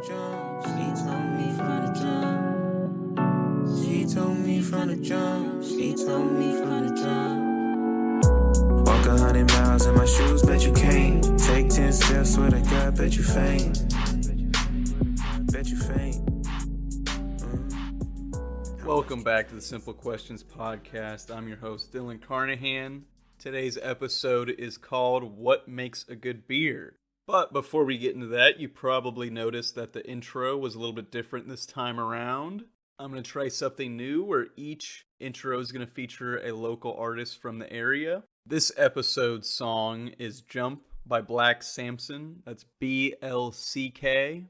the jump. She told me from the jump. She told me from the jump. She told me from the jump. Walk 100 miles in my shoes, bet you can't. Take 10 steps with a guy, bet you faint. Bet you faint. Welcome back to the Simple Questions Podcast. I'm your host, Dylan Carnahan. Today's episode is called What Makes a Good Beer? But before we get into that, you probably noticed that the intro was a little bit different this time around. I'm going to try something new where each intro is going to feature a local artist from the area. This episode's song is Jump by BlckSamson. That's BlckSamson,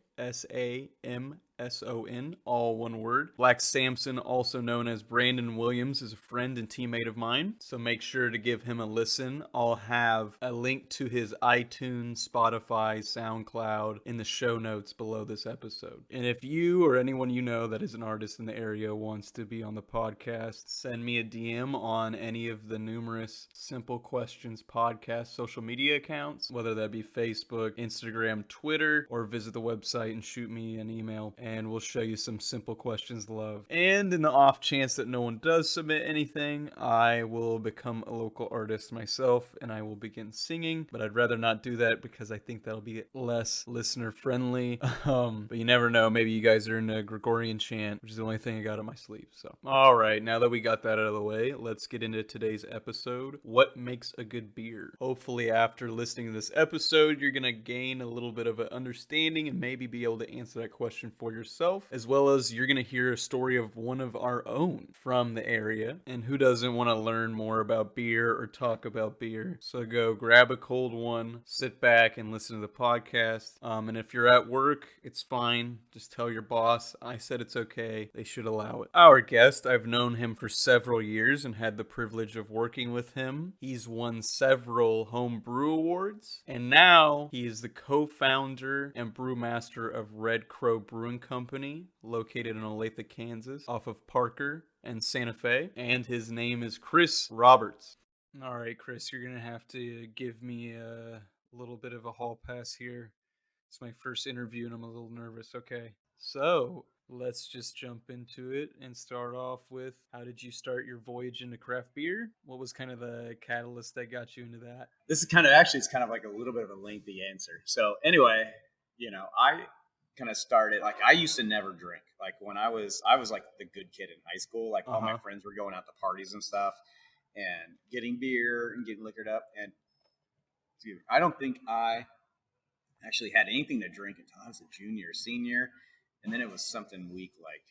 all one word. BlckSamson, also known as Brandon Williams, is a friend and teammate of mine, so make sure to give him a listen. I'll have a link to his iTunes, Spotify, SoundCloud in the show notes below this episode. And if you or anyone you know that is an artist in the area wants to be on the podcast, send me a DM on any of the numerous Simple Questions podcast social media accounts, whether that be Facebook, Instagram, Twitter, or visit the website and shoot me an email, and we'll show you some Simple Questions love. And in the off chance that no one does submit anything, I will become a local artist myself and I will begin singing, but I'd rather not do that because I think that'll be less listener friendly. But you never know, maybe you guys are in a Gregorian chant, which is the only thing I got on my sleeve. So all right, now that we got that out of the way, let's get into today's episode. What makes a good beer? Hopefully after listening to this episode, you're gonna gain a little bit of an understanding and maybe be able to answer that question for yourself, as well as you're going to hear a story of one of our own from the area. And who doesn't want to learn more about beer or talk about beer? So go grab a cold one, sit back and listen to the podcast. And if you're at work, it's fine. Just tell your boss I said it's okay. They should allow it. Our guest, I've known him for several years and had the privilege of working with him. He's won several home brew awards, and now he is the co-founder and brewmaster of Red Crow Brewing Company, located in Olathe, Kansas, off of Parker and Santa Fe, and his name is Chris Roberts. All right, Chris, you're going to have to give me a little bit of a hall pass here. It's my first interview and I'm a little nervous. Okay, so let's just jump into it and start off with, how did you start your voyage into craft beer? What was kind of the catalyst that got you into that? This is it's kind of like a little bit of a lengthy answer. So anyway, I kind of started, like, I used to never drink. Like when I was like the good kid in high school, like all my friends were going out to parties and stuff and getting beer and getting liquored up. And dude, I don't think I actually had anything to drink until I was a junior or senior. And then it was something weak, like,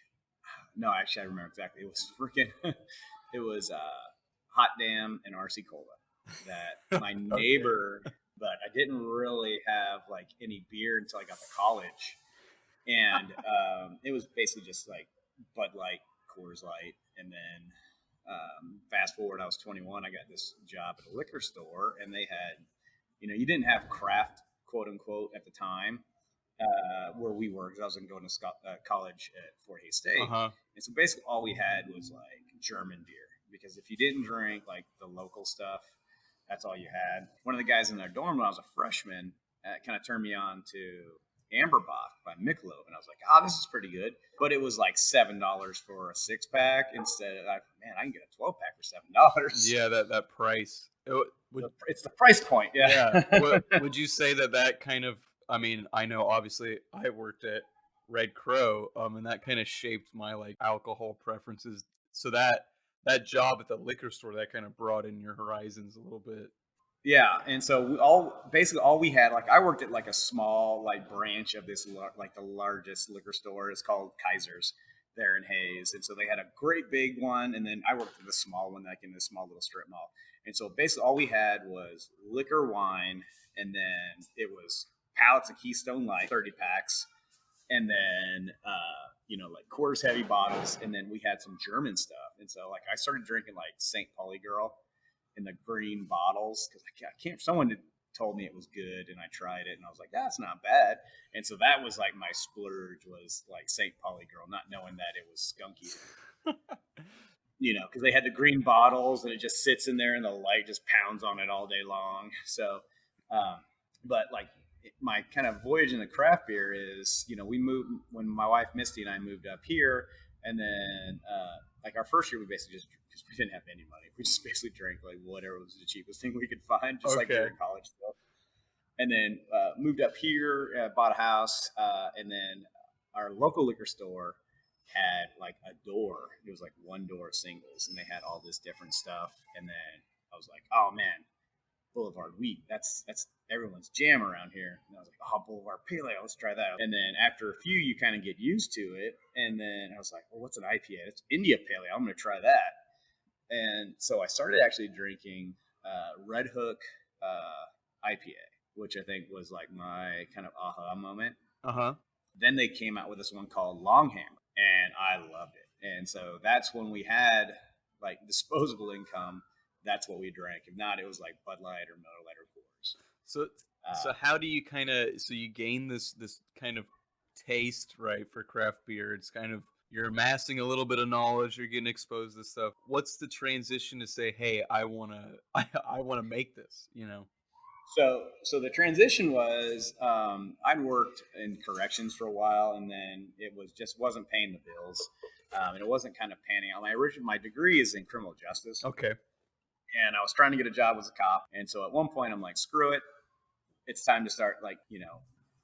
no, actually I remember exactly. It was it was Hot Damn and RC Cola that my neighbor, but I didn't really have like any beer until I got to college. And it was basically just like Bud Light, Coors Light. And then fast forward, I was 21. I got this job at a liquor store, and they had, you didn't have craft, quote unquote, at the time where we were, because I was going to college at Fort Hays State. And so basically all we had was like German beer, because if you didn't drink like the local stuff, that's all you had. One of the guys in their dorm when I was a freshman kind of turned me on to Amberbach by Michelob, and I was like, this is pretty good. But it was like $7 for a 6-pack instead of, like, man, I can get a 12-pack for $7. Yeah, that price. It's the price point. Yeah. Would you say that kind of, I mean, I know obviously I worked at Red Crow, and that kind of shaped my like alcohol preferences. So that job at the liquor store, that kind of broadened your horizons a little bit. Yeah, and so all we had, like, I worked at like a small like branch of this like the largest liquor store. It's called Kaiser's there in Hayes, and so they had a great big one, and then I worked at the small one, like in this small little strip mall. And so basically all we had was liquor, wine, and then it was pallets of Keystone Light, 30 packs, and then like Coors heavy bottles, and then we had some German stuff. And so like I started drinking like St. Pauli Girl in the green bottles, because I can't. Someone told me it was good, and I tried it, and I was like, that's not bad. And so that was like my splurge, was like St. Pauli Girl, not knowing that it was skunky. Because they had the green bottles, and it just sits in there, and the light just pounds on it all day long. So, but like my kind of voyage into craft beer is, we moved when my wife Misty and I moved up here, and then like our first year we basically just, because we didn't have any money, we just basically drank like whatever was the cheapest thing we could find, just like we were in college still. And then moved up here, bought a house, and then our local liquor store had like a door. It was like one door singles, and they had all this different stuff. And then I was like, oh man, Boulevard Wheat. That's everyone's jam around here. And I was like, oh, Boulevard Pale Ale, let's try that. And then after a few, you kind of get used to it. And then I was like, well, what's an IPA? It's India Pale Ale. I'm going to try that. And so I started actually drinking Red Hook IPA, which I think was like my kind of aha moment. Then they came out with this one called Longhammer, and I loved it. And so that's when we had like disposable income. That's what we drank. If not, it was like Bud Light or Miller Lite or Coors. So how do you you gain this kind of taste, right, for craft beer? It's kind of, you're amassing a little bit of knowledge, you're getting exposed to stuff. What's the transition to say, hey, I wanna make this, So the transition was, I'd worked in corrections for a while, and then it wasn't paying the bills, and it wasn't kind of panning out. My degree is in criminal justice. Okay. And I was trying to get a job as a cop, and so at one point I'm like, screw it, it's time to start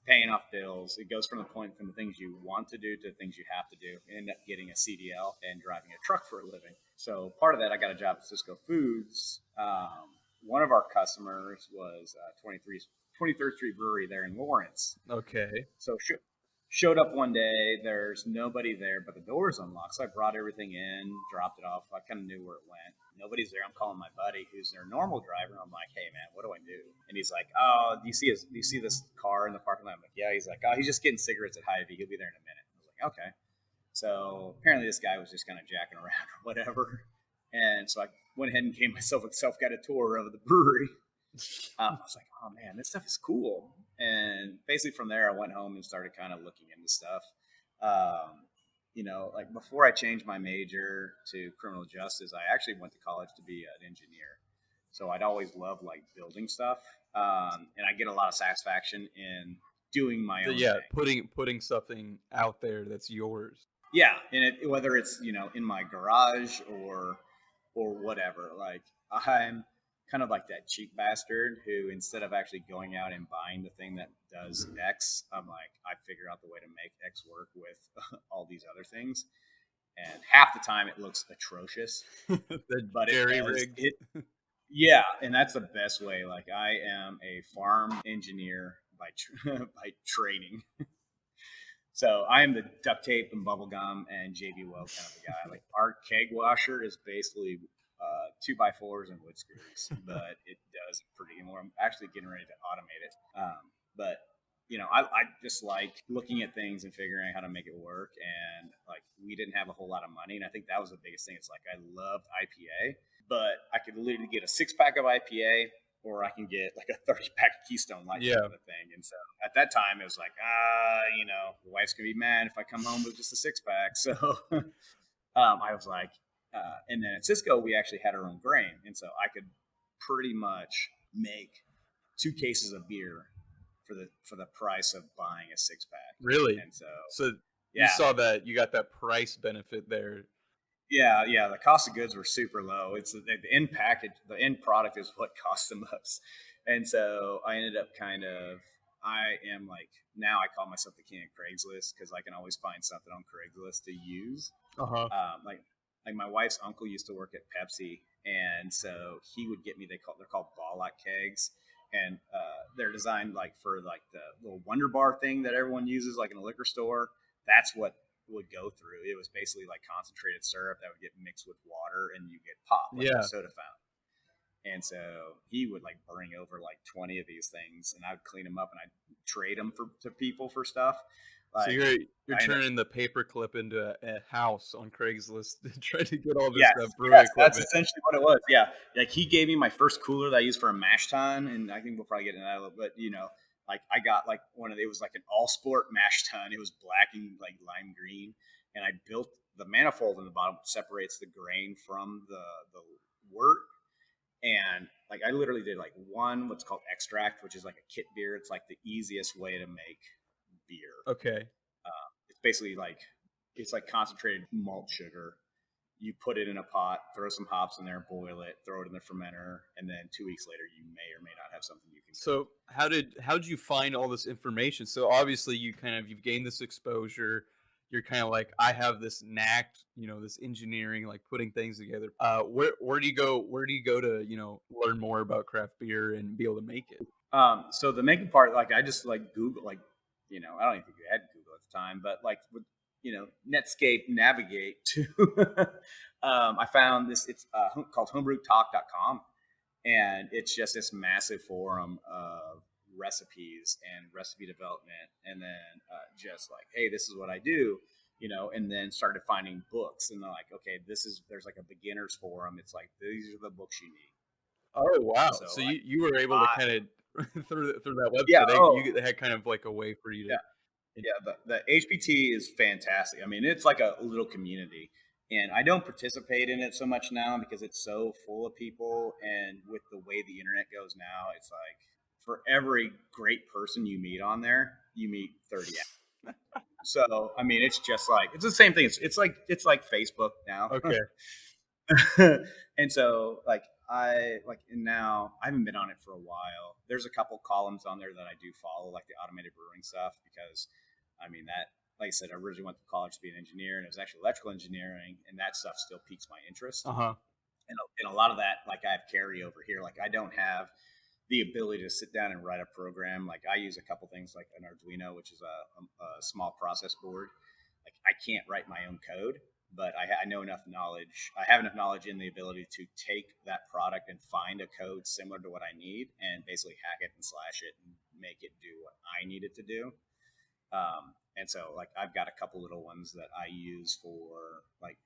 paying off bills. It goes from the things you want to do to things you have to do. I end up getting a CDL and driving a truck for a living. So part of that, I got a job at Cisco Foods. One of our customers was 23rd Street Brewery there in Lawrence. Okay. So showed up one day, there's nobody there, but the door's unlocked. So I brought everything in, dropped it off. I kind of knew where it went. Nobody's there. I'm calling my buddy who's their normal driver. I'm like, hey man, what do I do? And he's like, oh, do you see this car in the parking lot? I'm like, yeah. He's like, oh, he's just getting cigarettes at Hy-Vee. He'll be there in a minute. I was like, okay. So apparently this guy was just kind of jacking around or whatever. And so I went ahead and gave myself a self-guided tour of the brewery. I was like, oh man, this stuff is cool. And basically from there, I went home and started kind of looking into stuff. Like before I changed my major to criminal justice, I actually went to college to be an engineer. So I'd always loved like building stuff. And I get a lot of satisfaction in doing my own thing. Putting something out there that's yours. Yeah. And whether it's, in my garage or whatever, like I'm kind of like that cheap bastard who, instead of actually going out and buying the thing that does X, I'm like, I figure out the way to make X work with all these other things. And half the time it looks atrocious, but jerry-rigged. Yeah. And that's the best way. Like I am a farm engineer by training. So I am the duct tape and bubble gum and JB Weld kind of a guy. Like our keg washer is basically 2x4s and wood screws, but it does pretty more. I'm actually getting ready to automate it. But I just like looking at things and figuring out how to make it work. And like, we didn't have a whole lot of money. And I think that was the biggest thing. It's like, I loved IPA, but I could literally get a 6-pack of IPA, or I can get like a 30-pack of Keystone Light kind of thing. And so at that time it was like, the wife's gonna be mad if I come home with just a 6-pack. So I was like, and then at Cisco, we actually had our own grain. And so I could pretty much make 2 cases of beer for the price of buying a 6-pack. Really? And so you saw that, you got that price benefit there. Yeah. The cost of goods were super low. It's the end package, the end product is what costs the most. And so I ended up now I call myself the king of Craigslist, because I can always find something on Craigslist to use. Like my wife's uncle used to work at Pepsi, and so he would get me, they're called Ball-Lock kegs, and they're designed like for like the little Wonder Bar thing that everyone uses like in a liquor store. That's what would go through. It was basically like concentrated syrup that would get mixed with water, and you get pop, like a soda fountain. And so he would like bring over like 20 of these things, and I would clean them up and I'd trade them to people for stuff. Like, so you're turning the paperclip into a house on Craigslist to try to get all this stuff. Yes, that's essentially what it was. Yeah, like he gave me my first cooler that I used for a mash tun, and I think we'll probably get into that a little bit. Like I got like it was like an all sport mash tun. It was black and like lime green, and I built the manifold in the bottom, which separates the grain from the wort. And like I literally did like one what's called extract, which is like a kit beer. It's like the easiest way to make beer. Okay. It's basically like it's like concentrated malt sugar. You put it in a pot, throw some hops in there, boil it, throw it in the fermenter, and then 2 weeks later, you may or may not have something you can drink. So how did you find all this information? So obviously you've gained this exposure. You're kind of like, I have this knack, this engineering, like putting things together. Where do you go? Where do you go to learn more about craft beer and be able to make it? So the making part, like I just like Google, like I don't even think we had Google at the time, but like with Netscape Navigate to, I found this. It's called homebrewtalk.com, and it's just this massive forum of recipes and recipe development, and then just like, hey, this is what I do, and then started finding books, and they're like, okay, there's like a beginners forum. It's like these are the books you need. Oh wow! So Like, you were able to kind of through that yeah, website, they had kind of like a way for you yeah, to. yeah. The HPT is fantastic. I mean, it's like a little community, and I don't participate in it so much now because it's so full of people, and with the way the internet goes now, it's like for every great person you meet on there, you meet 30. So I mean, it's just like it's the same thing. It's like Facebook now. Okay. And so like and now I haven't been on it for a while. There's a couple columns on there that I do follow, like the automated brewing stuff, because I mean that, like I said, I originally went to college to be an engineer, and it was actually electrical engineering, and that stuff still piques my interest. Uh-huh. And a lot of that, like I have carry over here. Like I don't have the ability to sit down and write a program. Like I use a couple things like an Arduino, which is a small process board. Like I can't write my own code, but I know enough knowledge. I have enough knowledge in the ability to take that product and find a code similar to what I need and basically hack it and slash it and make it do what I need it to do. And so like I've got a couple little ones that I use for like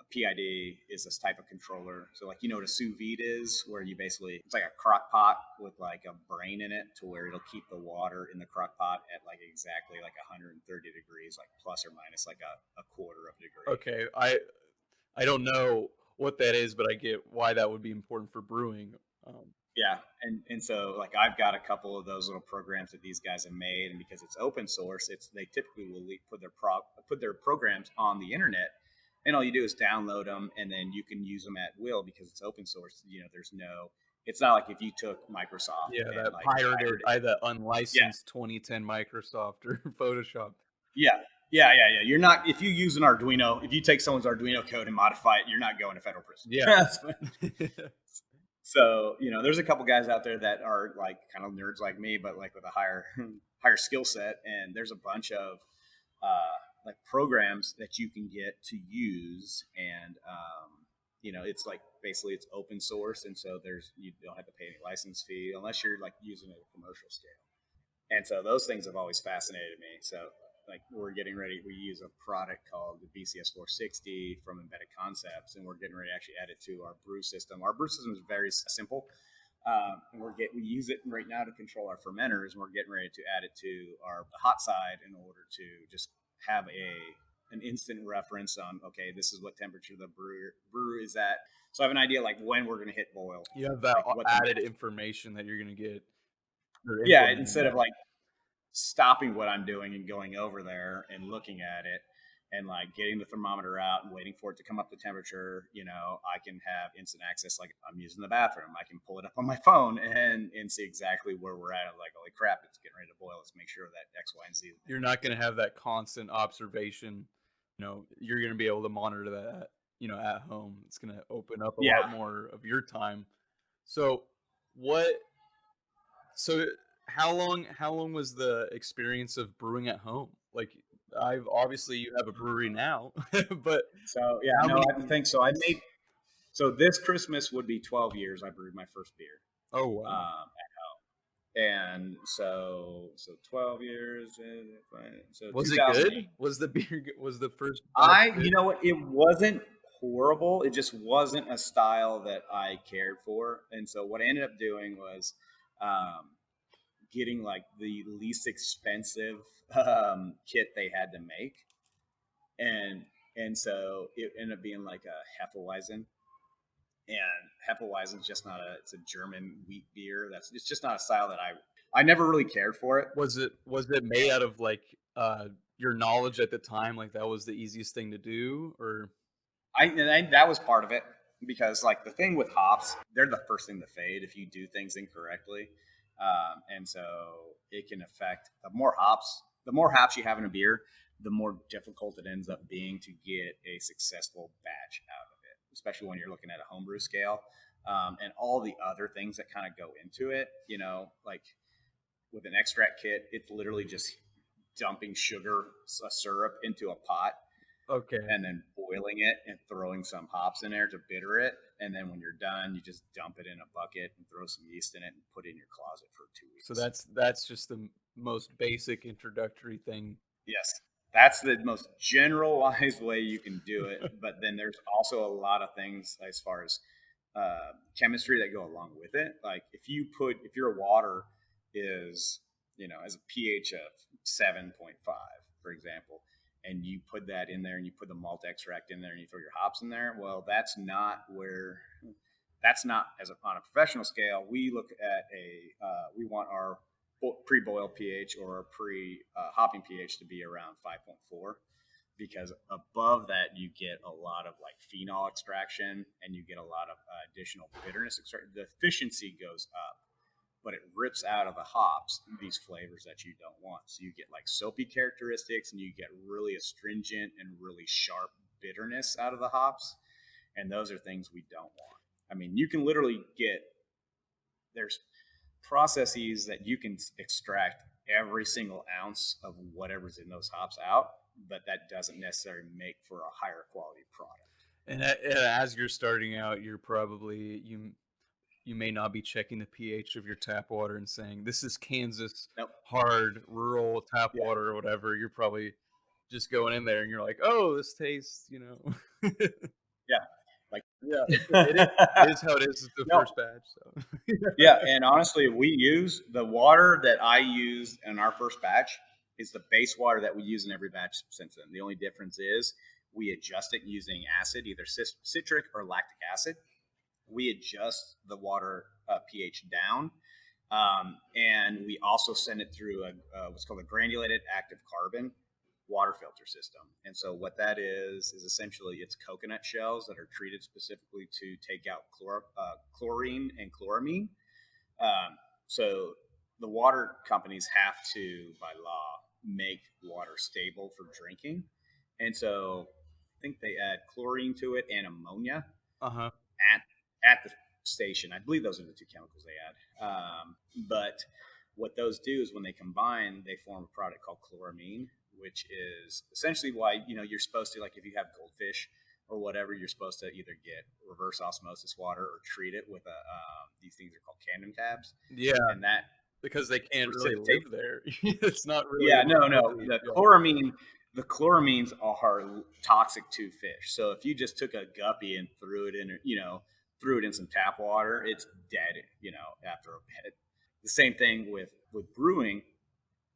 a PID is this type of controller. So like what a sous vide is, where you basically it's like a crock pot with like a brain in it to where it'll keep the water in the crock pot at like exactly like 130 degrees, like plus or minus like a quarter of a degree. Okay. I don't know what that is, but I get why that would be important for brewing. Yeah, and so like I've got a couple of those little programs that these guys have made, and because it's open source, they typically will put their programs on the internet, and all you do is download them, and then you can use them at will because it's open source. It's not like if you took Microsoft. Yeah, and that like pirated, that unlicensed 2010 Microsoft or Photoshop. Yeah. You're not, if you use an Arduino, if you take someone's Arduino code and modify it, you're not going to federal prison. Yeah. So, there's a couple guys out there that are like kind of nerds like me, but like with a higher skill set. And there's a bunch of like programs that you can get to use. And, it's like basically it's open source. And so you don't have to pay any license fee unless you're like using it at a commercial scale. And so those things have always fascinated me. So like we're getting ready, we use a product called the BCS 460 from Embedded Concepts, and we're getting ready to actually add it to our brew system. Our brew system is very simple. And we use it right now to control our fermenters, and we're getting ready to add it to the hot side in order to just have an instant reference on, okay, this is what temperature the brew is at. So I have an idea like when we're going to hit boil. You have that like added information that you're going to get. Yeah, instead of like stopping what I'm doing and going over there and looking at it and like getting the thermometer out and waiting for it to come up to temperature, I can have instant access. Like I'm using the bathroom, I can pull it up on my phone and see exactly where we're at. I'm like, holy crap, it's getting ready to boil. Let's make sure that X, Y, and Z. You're not going to have that constant observation. You're going to be able to monitor that, at home. It's going to open up a lot more of your time. So how long was the experience of brewing at home? Like obviously you have a brewery now, but so yeah, I think so. So this Christmas would be 12 years I brewed my first beer. Oh wow. At home. And so 12 years. So was it good? Was the beer? Was the first? You know what? It wasn't horrible. It just wasn't a style that I cared for. And so what I ended up doing was getting like the least expensive kit they had to make, and so it ended up being like a Hefeweizen, And Hefeweizen is just not it's a German wheat beer. It's just not a style that I never really cared for it. Was it made out of like your knowledge at the time, like that was the easiest thing to do, or That was part of it, because like the thing with hops, they're the first thing to fade if you do things incorrectly, and so it can affect the more hops you have in a beer, the more difficult it ends up being to get a successful batch out of it, especially when you're looking at a homebrew scale, and all the other things that kind of go into it. Like with an extract kit, it's literally just dumping sugar, a syrup into a pot okay. and then boiling it and throwing some hops in there to bitter it. And then when you're done, you just dump it in a bucket and throw some yeast in it and put it in your closet for 2 weeks. So that's just the most basic introductory thing. Yes, that's the most generalized way you can do it. But then there's also a lot of things as far as chemistry that go along with it. Like if your water is, as a pH of 7.5, for example, and you put that in there and you put the malt extract in there and you throw your hops in there, well, that's not on a professional scale. We look at we want our pre-boil pH or our pre-hopping pH to be around 5.4, because above that you get a lot of like phenol extraction and you get a lot of additional bitterness extraction. The efficiency goes up, but it rips out of the hops these flavors that you don't want. So you get like soapy characteristics and you get really astringent and really sharp bitterness out of the hops. And those are things we don't want. I mean, you can literally there's processes that you can extract every single ounce of whatever's in those hops out, but that doesn't necessarily make for a higher quality product. And as you're starting out, you're probably you may not be checking the pH of your tap water and saying this is Kansas hard rural tap water or whatever. You're probably just going in there and you're like, oh, this tastes, it is how it is. It's the first batch. So yeah, and honestly, the water that I used in our first batch is the base water that we use in every batch since then. The only difference is we adjust it using acid, either citric or lactic acid. We adjust the water pH down, and we also send it through what's called a granulated active carbon water filter system. And so what that is essentially it's coconut shells that are treated specifically to take out chlorine and chloramine. So the water companies have to, by law, make water stable for drinking. And so I think they add chlorine to it and ammonia at the station. I believe those are the two chemicals they add. But what those do is when they combine, they form a product called chloramine, which is essentially why, you're supposed to, like if you have goldfish or whatever, you're supposed to either get reverse osmosis water or treat it with these things are called Camden tabs. Yeah. And that, because they can't really live there. It's not really. Yeah, no. The chloramines are toxic to fish. So if you just took a guppy and threw it in some tap water, it's dead, after a bit. The same thing with brewing.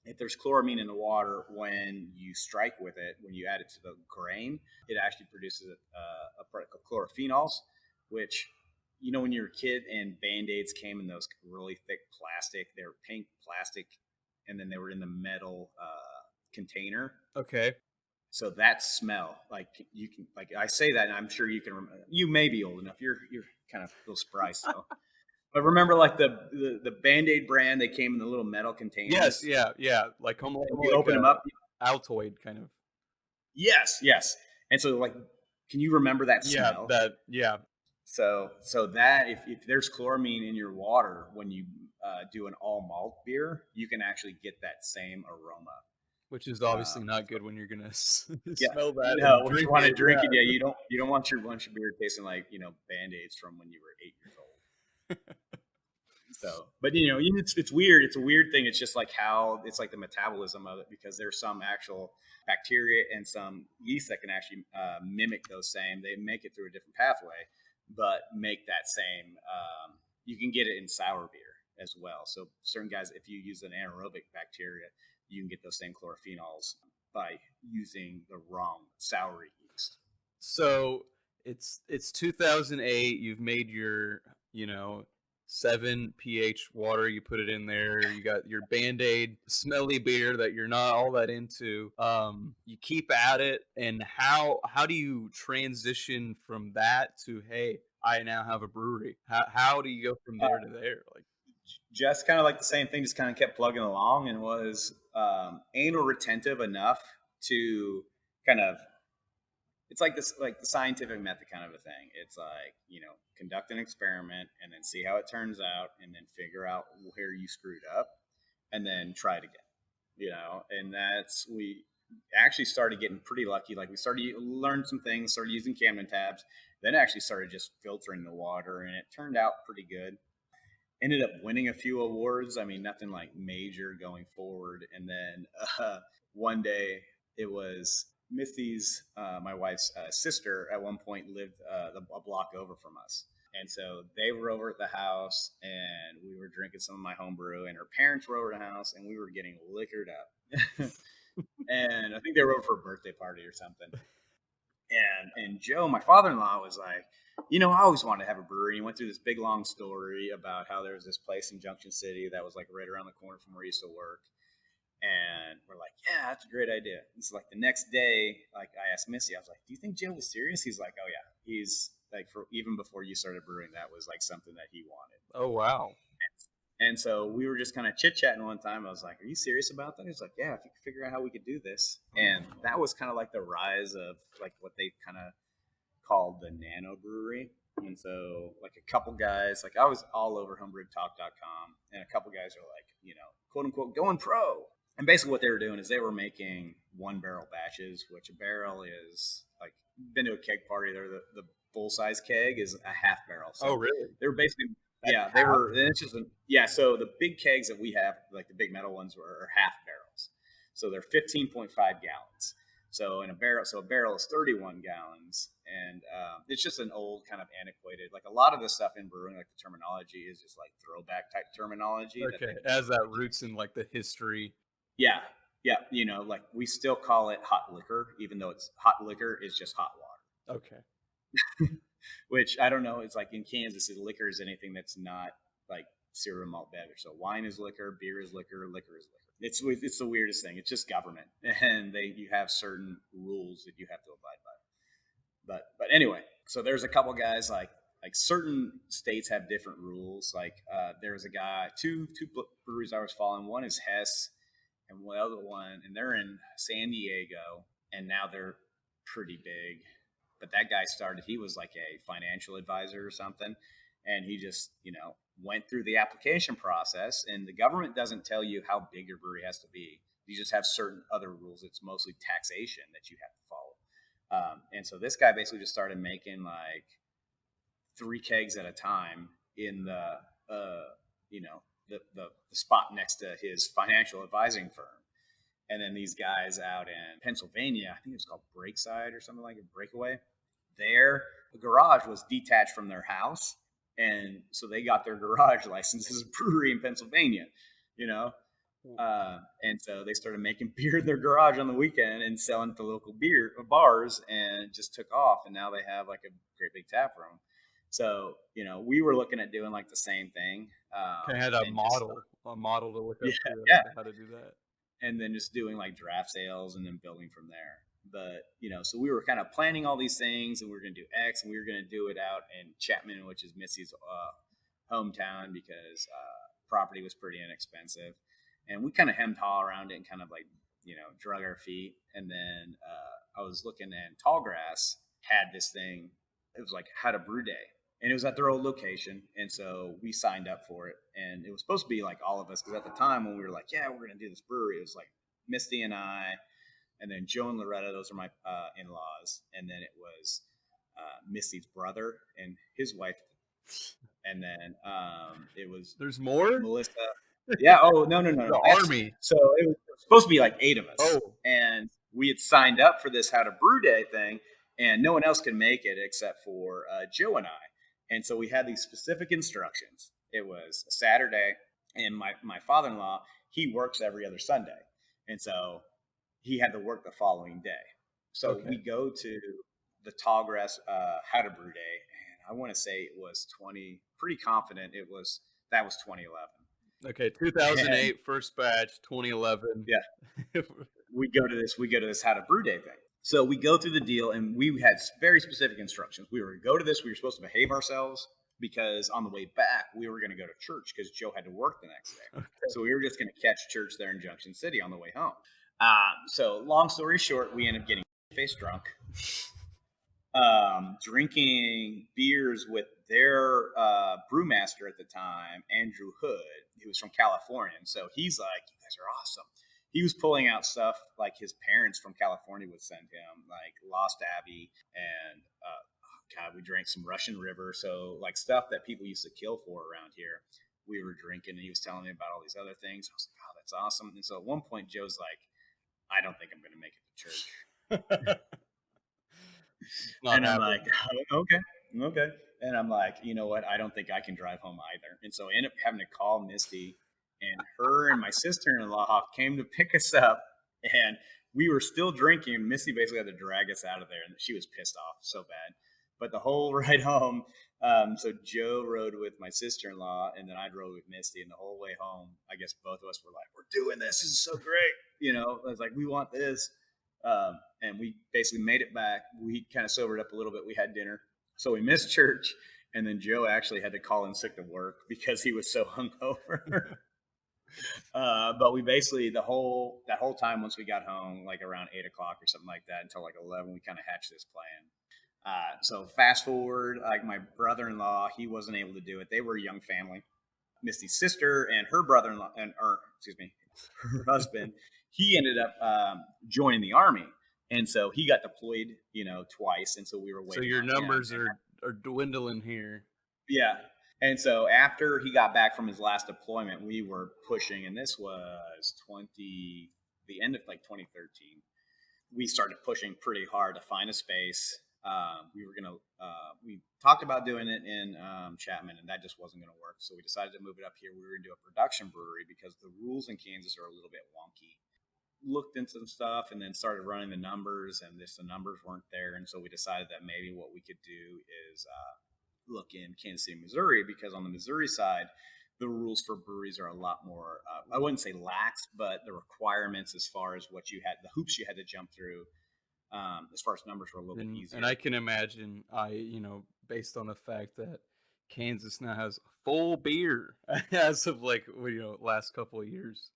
If there's chloramine in the water, when you strike with it, when you add it to the grain, it actually produces a product called chlorophenols, which, when you were a kid and Band-Aids came in those really thick plastic, they were pink plastic, and then they were in the metal container. Okay. So that smell, like you can, like I say that, and I'm sure you can remember. You may be old enough. You're kind of a little surprised, so. But remember, like the Band-Aid brand, they came in the little metal containers. Yes, yeah. Like you open them up, Altoid kind of. Yes. And so, like, can you remember that smell? Yeah. So that if there's chloramine in your water when you do an all malt beer, you can actually get that same aroma. Which is obviously not good when you're gonna smell that. No, when you want to drink it, you don't want your bunch of beer tasting like Band-Aids from when you were 8 years old. So, but it's weird. It's a weird thing. It's just like how it's like the metabolism of it, because there's some actual bacteria and some yeast that can actually mimic those same. They make it through a different pathway, but make that same. You can get it in sour beer as well. So certain guys, if you use an anaerobic bacteria, you can get those same chlorophenols by using the wrong sour yeast. So It's 2008. You've made your 7 pH water. You put it in there. You got your Band-Aid smelly beer that you're not all that into. You keep at it, and how do you transition from that to, hey, I now have a brewery? How do you go from there to there? Like, just kind of like the same thing, just kind of kept plugging along and was anal retentive enough to kind of, it's like this, like the scientific method kind of a thing. It's like, conduct an experiment and then see how it turns out and then figure out where you screwed up and then try it again, and we actually started getting pretty lucky. Like we started learned some things, started using Camden tabs, then actually started just filtering the water, and it turned out pretty good. Ended up winning a few awards. I mean, nothing like major going forward. And then one day it was Misty's, my wife's sister, at one point lived a block over from us. And so they were over at the house, and we were drinking some of my homebrew, and her parents were over at the house, and we were getting liquored up. And I think they were over for a birthday party or something. And Joe, my father-in-law, was like, I always wanted to have a brewery. He went through this big, long story about how there was this place in Junction City that was like right around the corner from where he used to work. And we're like, yeah, that's a great idea. And so like the next day, like I asked Missy, I was like, do you think Joe was serious? He's like, oh yeah. He's like, for even before you started brewing, that was like something that he wanted. oh wow. And so we were just kind of chit-chatting one time. I was like, are you serious about that? He's like, yeah, if you could figure out how we could do this. And that was kind of like the rise of like what they kind of called the nano brewery. And so like a couple guys, like I was all over homebrewtalk.com, and a couple guys are like, quote unquote, going pro. And basically what they were doing is they were making 1 barrel batches, which a barrel is like, been to a keg party. They're the full size keg is a half barrel. So oh really? they were basically, they were, and it's just, so the big kegs that we have, like the big metal ones, are half barrels. So they're 15.5 gallons. So a barrel is 31 gallons, and it's just an old kind of antiquated, like a lot of the stuff in brewing, like the terminology is just like throwback type terminology. Okay, as that roots in like the history. Yeah, like we still call it hot liquor, even though it's hot liquor is just hot water. Okay. Which I don't know. It's like in Kansas, liquor is anything that's not like cereal malt beverage. So wine is liquor, beer is liquor, liquor is liquor. It's the weirdest thing. It's just government, and you have certain rules that you have to abide by. But anyway, so there's a couple guys like certain states have different rules. Like there's a guy, two breweries I was following. One is Hess, and the other one, and they're in San Diego, and now they're pretty big. But that guy he was like a financial advisor or something. And he just, went through the application process, and the government doesn't tell you how big your brewery has to be. You just have certain other rules. It's mostly taxation that you have to follow. And so this guy basically just started making like 3 kegs at a time in the spot next to his financial advising firm. And then these guys out in Pennsylvania, I think it was called Breakside or something like a Breakaway. The garage was detached from their house. And so they got their garage license as a brewery in Pennsylvania, and so they started making beer in their garage on the weekend and selling to local beer bars, and just took off. And now they have like a great big tap room. So, we were looking at doing like the same thing. I had a model to look up how to do that. And then just doing like draft sales and then building from there. But, so we were kind of planning all these things, and we were going to do X, and we were going to do it out in Chapman, which is Missy's hometown, because property was pretty inexpensive. And we kind of hemmed haw around it and kind of like, drug our feet. And then I was looking, and Tallgrass had this thing. It was like How to Brew Day. And it was at their old location. And so we signed up for it. And it was supposed to be like all of us, because at the time when we were like, yeah, we're going to do this brewery, it was like Misty and I, and then Joe and Loretta, those are my in-laws. And then it was Misty's brother and his wife. And then it was... There's more? Melissa. Yeah. Oh, no. The army. So it was supposed to be like 8 of us. Oh. And we had signed up for this How to Brew Day thing, and no one else could make it except for Joe and I. And so we had these specific instructions. It was a Saturday, and my father-in-law, he works every other Sunday. And so he had to work the following day. So we go to the Tallgrass How to Brew Day, and I want to say it was pretty confident that was 2011. Okay, And 2008 first batch, 2011. yeah, we go to this How to Brew Day thing. So we go through the deal, and we had very specific instructions. We were to go to this. We were supposed to behave ourselves because on the way back we were going to go to church because Joe had to work the next day. Okay. So we were just going to catch church there in Junction City on the way home. So long story short, we ended up getting face drunk, drinking beers with their brewmaster at the time, Andrew Hood, who was from California. And so he's like, "You guys are awesome." He was pulling out stuff like his parents from California would send him, like Lost Abbey and God, we drank some Russian River. So like stuff that people used to kill for around here, we were drinking. And he was telling me about all these other things. I was like, "Oh, that's awesome." And so at one point, Joe's like, "I don't think I'm going to make it to church." Not And I'm happening. like, "Oh, okay. And I'm like, you know what? I don't think I can drive home either. And so I ended up having to call Misty, and her and my sister-in-law came to pick us up, and we were still drinking. Misty basically had to drag us out of there, and she was pissed off so bad. But the whole ride home, so Joe rode with my sister-in-law, and then I drove with Misty, and the whole way home, I guess both of us were like, "We're doing this. This is so great." You know, I was like, "We want this." And we basically made it back. We kind of sobered up a little bit. We had dinner. So we missed church. And then Joe actually had to call in sick to work because he was so hungover. But we basically, that whole time, once we got home, like around 8 o'clock or something like that, until like 11, we kind of hatched this plan. So fast forward, like my brother-in-law, he wasn't able to do it. They were a young family. Misty's sister and her brother-in-law, her husband, he ended up joining the Army. And so he got deployed, twice. And so we were waiting. So your on numbers him. are dwindling here. Yeah. And so after he got back from his last deployment, we were pushing, and this was the end of like 2013. We started pushing pretty hard to find a space. We talked about doing it in Chapman, and that just wasn't going to work. So we decided to move it up here. We were going to do a production brewery because the rules in Kansas are a little bit wonky. Looked into some stuff and then started running the numbers, and the numbers weren't there. And so we decided that maybe what we could do is look in Kansas City, Missouri, because on the Missouri side, the rules for breweries are a lot more, I wouldn't say lax, but the requirements as far as what you had, the hoops you had to jump through, as far as numbers were a little bit easier. And I can imagine, based on the fact that Kansas now has full beer as of last couple of years.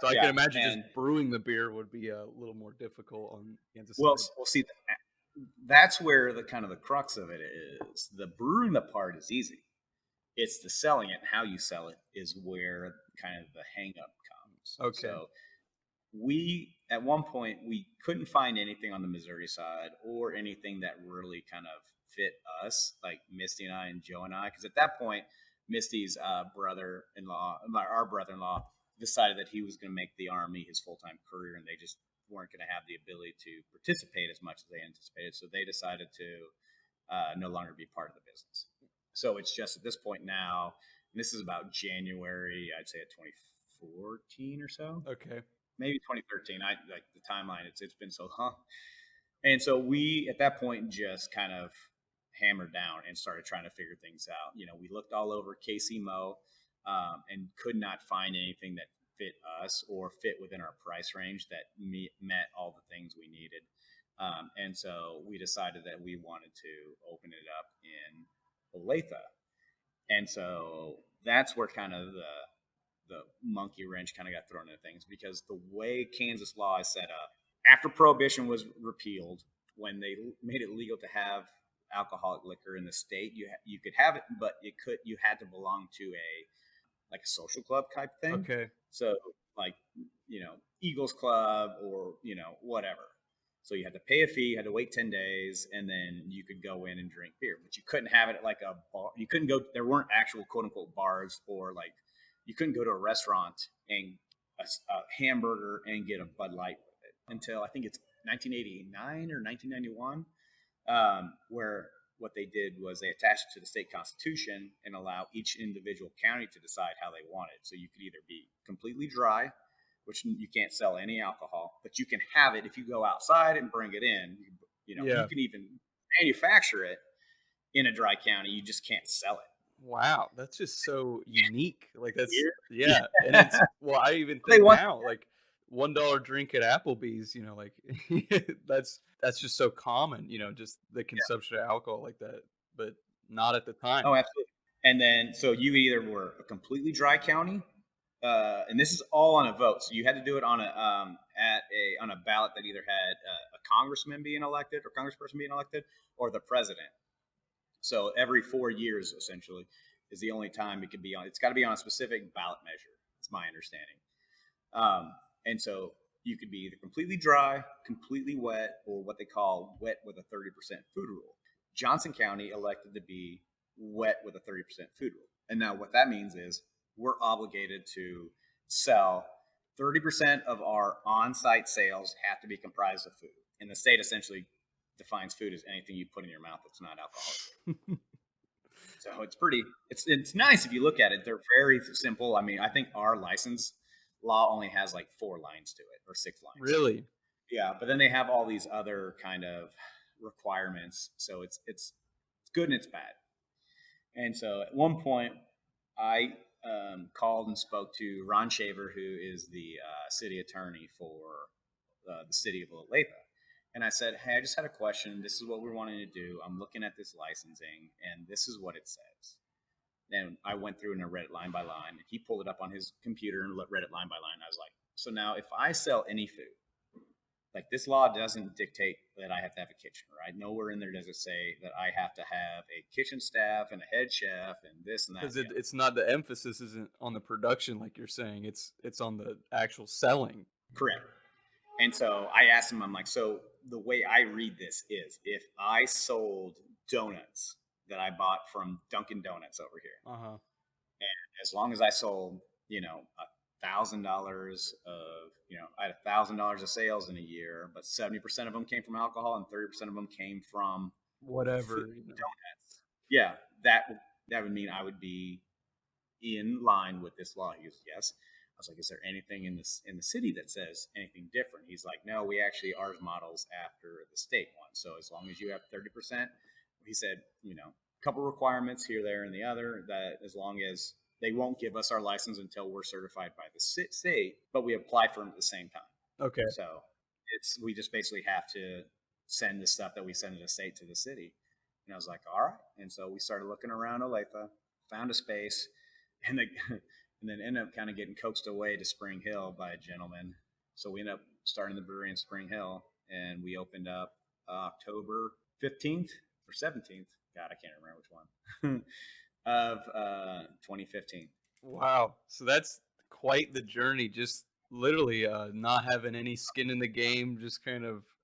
So I can imagine just brewing the beer would be a little more difficult on Kansas. Well, see, that's where the kind of the crux of it is. The brewing the part is easy. It's the selling it and how you sell it is where kind of the hang up comes. Okay. So at one point, we couldn't find anything on the Missouri side or anything that really kind of fit us, like Misty and I and Joe and I, because at that point, Misty's brother-in-law, our brother-in-law, decided that he was going to make the Army his full-time career, and they just weren't going to have the ability to participate as much as they anticipated. So they decided to no longer be part of the business. So it's just at this point now, and this is about January, I'd say, of 2014 or so. Okay. Maybe 2013. I like the timeline. It's been so long. And so we, at that point, just kind of hammered down and started trying to figure things out. We looked all over KC Mo and could not find anything that fit us or fit within our price range that met all the things we needed. And so we decided that we wanted to open it up in Olathe. And so that's where kind of the monkey wrench kind of got thrown into things, because the way Kansas law is set up, after Prohibition was repealed, when they made it legal to have alcoholic liquor in the state, you could have it, but you had to belong to a social club type thing. Okay. So Eagles Club or, whatever. So you had to pay a fee, you had to wait 10 days, and then you could go in and drink beer. But you couldn't have it at like a bar. You couldn't go, there weren't actual quote unquote bars, or you couldn't go to a restaurant and a hamburger and get a Bud Light with it until I think it's 1989 or 1991, where what they did was they attached it to the state constitution and allow each individual county to decide how they want it. So you could either be completely dry, which you can't sell any alcohol, but you can have it if you go outside and bring it in. You can even manufacture it in a dry county, you just can't sell it. Wow, that's just so unique. Like that's Weird. yeah, and it's well, I even They think want now like $1 drink at Applebee's, like that's just so common, just the consumption of alcohol like that, but not at the time. Oh, absolutely. And then, so you either were a completely dry county, and this is all on a vote. So you had to do it on a ballot that either had a congressman being elected or congressperson being elected, or the president. So every 4 years, essentially, is the only time it could be on. It's got to be on a specific ballot measure. It's my understanding. And so you could be either completely dry, completely wet, or what they call wet with a 30% food rule. Johnson County elected to be wet with a 30% food rule. And now what that means is we're obligated to sell 30% of our on-site sales have to be comprised of food. And the state essentially defines food as anything you put in your mouth that's not alcoholic. So it's nice if you look at it. They're very simple. I mean, I think our license law only has like 4 lines to it or 6 lines. Really? Yeah, but then they have all these other kind of requirements. So it's good and it's bad. And so at one point, I called and spoke to Ron Shaver, who is the city attorney for the city of Olathe. And I said, hey, I just had a question. This is what we're wanting to do. I'm looking at this licensing, and this is what it says. And I went through and I read it line by line. He pulled it up on his computer and read it line by line. I was like, so now if I sell any food, like this law doesn't dictate that I have to have a kitchen, right? Nowhere in there does it say that I have to have a kitchen staff and a head chef and this and that. Because it's not, the emphasis isn't on the production like you're saying. It's on the actual selling. Correct. And so I asked him, I'm like, so the way I read this is if I sold donuts that I bought from Dunkin' Donuts over here, and as long as I sold, $1,000 of, I had $1,000 of sales in a year, but 70% of them came from alcohol and 30% of them came from whatever donuts. Yeah, that would mean I would be in line with this law. He goes, yes. I was like, is there anything in the city that says anything different? He's like, no, ours models after the state one. So as long as you have 30%, he said, a couple requirements here, there, and the other, that as long as they won't give us our license until we're certified by the state, but we apply for them at the same time. Okay. So we just basically have to send the stuff that we send to the state to the city. And I was like, all right. And so we started looking around Olathe, found a space, and then ended up kind of getting coaxed away to Spring Hill by a gentleman. So we ended up starting the brewery in Spring Hill, and we opened up October 15th or 17th. God, I can't remember which one. Of 2015. Wow. So that's quite the journey. Just literally not having any skin in the game. Just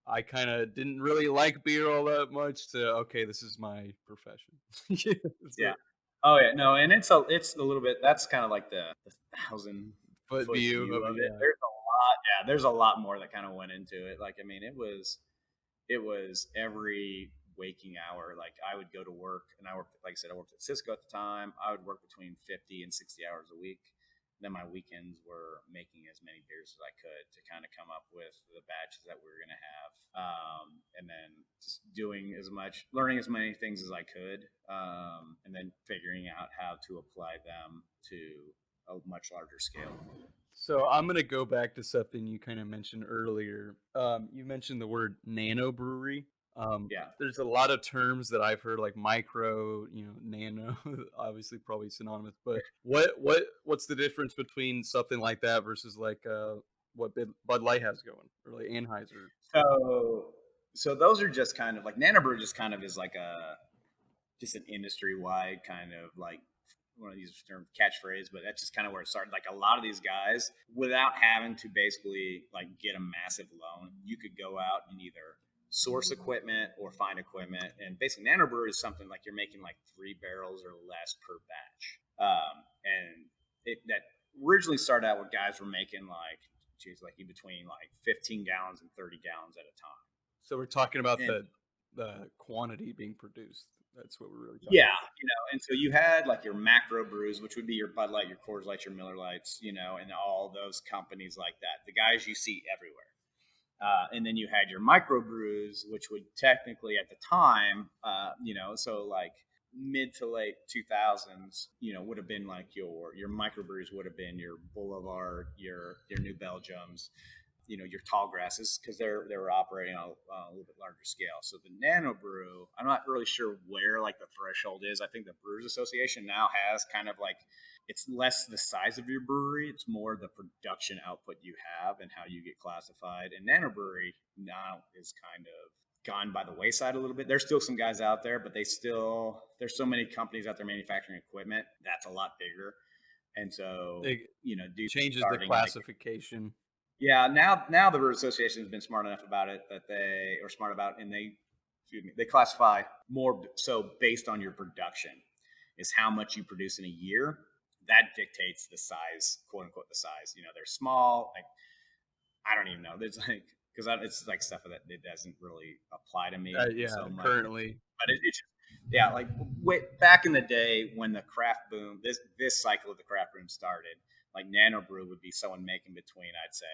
I kind of didn't really like beer all that much to, okay, this is my profession. Yeah. Oh yeah. No, and it's a little bit, that's kind of like the 1,000-foot view of it. Yeah. There's a lot more that kind of went into it. Like, I mean, it was every waking hour. Like I would go to work, and I worked, like I said, I worked at Cisco at the time. I would work between 50 and 60 hours a week. Then my weekends were making as many beers as I could to kind of come up with the batches that we were going to have. And then just learning as many things as I could. And then figuring out how to apply them to a much larger scale. So I'm going to go back to something you kind of mentioned earlier. You mentioned the word nano brewery. There's a lot of terms that I've heard, like micro, nano, obviously probably synonymous, but what's the difference between something like that versus like what Bud Light has going, or like Anheuser? So those are just kind of like, nano brew just kind of is like just an industry wide kind of like one of these term catchphrase, but that's just kind of where it started. Like a lot of these guys, without having to basically like get a massive loan, you could go out and either source equipment or find equipment. And basically nano brew is something like you're making like 3 barrels or less per batch. And that originally started out with guys were making like between like 15 gallons and 30 gallons at a time. So we're talking about the quantity being produced. That's what we're really talking about. And so you had like your macro brews, which would be your Bud Light, your Coors Light, your Miller Lights, and all those companies like that, the guys you see everywhere. And then you had your microbrews, which would technically at the time, so like mid to late 2000s, would have been like your microbrews would have been your Boulevard, your New Belgiums, your tall grasses, because they were operating on a little bit larger scale. So the nano brew, I'm not really sure where like the threshold is. I think the Brewers Association now has kind of like, it's less the size of your brewery, it's more the production output you have and how you get classified. And nano brewery now is kind of gone by the wayside a little bit. There's still some guys out there, but there's so many companies out there manufacturing equipment that's a lot bigger. And so, it changes the classification. Yeah, now the Brewers Association has been smart enough about it that they classify more so based on your production, is how much you produce in a year. That dictates the size, quote unquote, the size. They're small. Like, I don't even know. There's like, because it's like stuff that it doesn't really apply to me so much. Currently, but it's yeah, like back in the day when the craft boom, this cycle of the craft boom started, like nano brew would be someone making between, I'd say,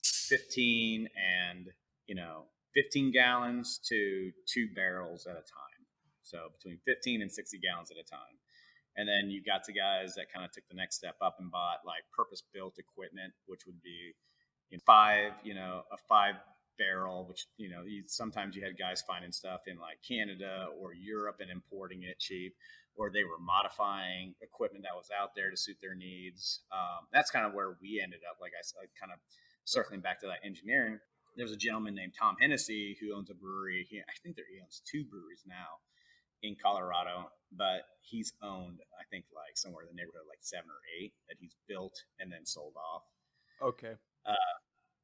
15 gallons to 2 barrels at a time. So between 15 and 60 gallons at a time. And then you got the guys that kind of took the next step up and bought like purpose-built equipment, which would be a 5 barrel, which, sometimes you had guys finding stuff in like Canada or Europe and importing it cheap, or they were modifying equipment that was out there to suit their needs. That's kind of where we ended up. Like I kind of circling back to that engineering. There's a gentleman named Tom Hennessy who owns a brewery. I think he owns 2 breweries now in Colorado, but he's owned, I think, like somewhere in the neighborhood of like 7 or 8 that he's built and then sold off. Okay.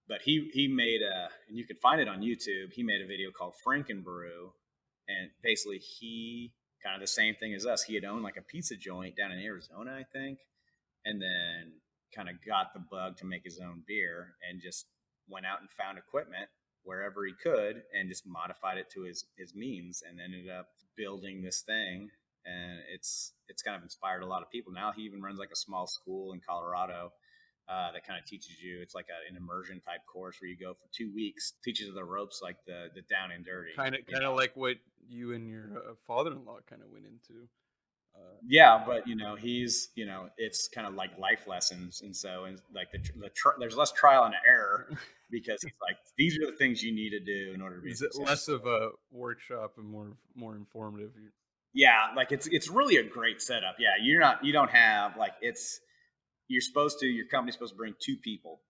But he made and you can find it on YouTube. He made a video called Frankenbrew, and basically he kind of the same thing as us. He had owned like a pizza joint down in Arizona, I think, and then kind of got the bug to make his own beer and just went out and found equipment wherever he could and just modified it to his means, and ended up building this thing. And it's kind of inspired a lot of people. Now he even runs like a small school in Colorado that kind of teaches you. It's like an immersion type course where you go for 2 weeks, teaches you the ropes, like the down and dirty. Kind of like what you and your father-in-law kind of went into. Yeah, but he's it's kind of like life lessons, and so like there's less trial and error because he's like, these are the things you need to do in order to be successful. Less of a workshop and more informative. Yeah, like it's really a great setup. Yeah, you don't have like your company's supposed to bring 2 people,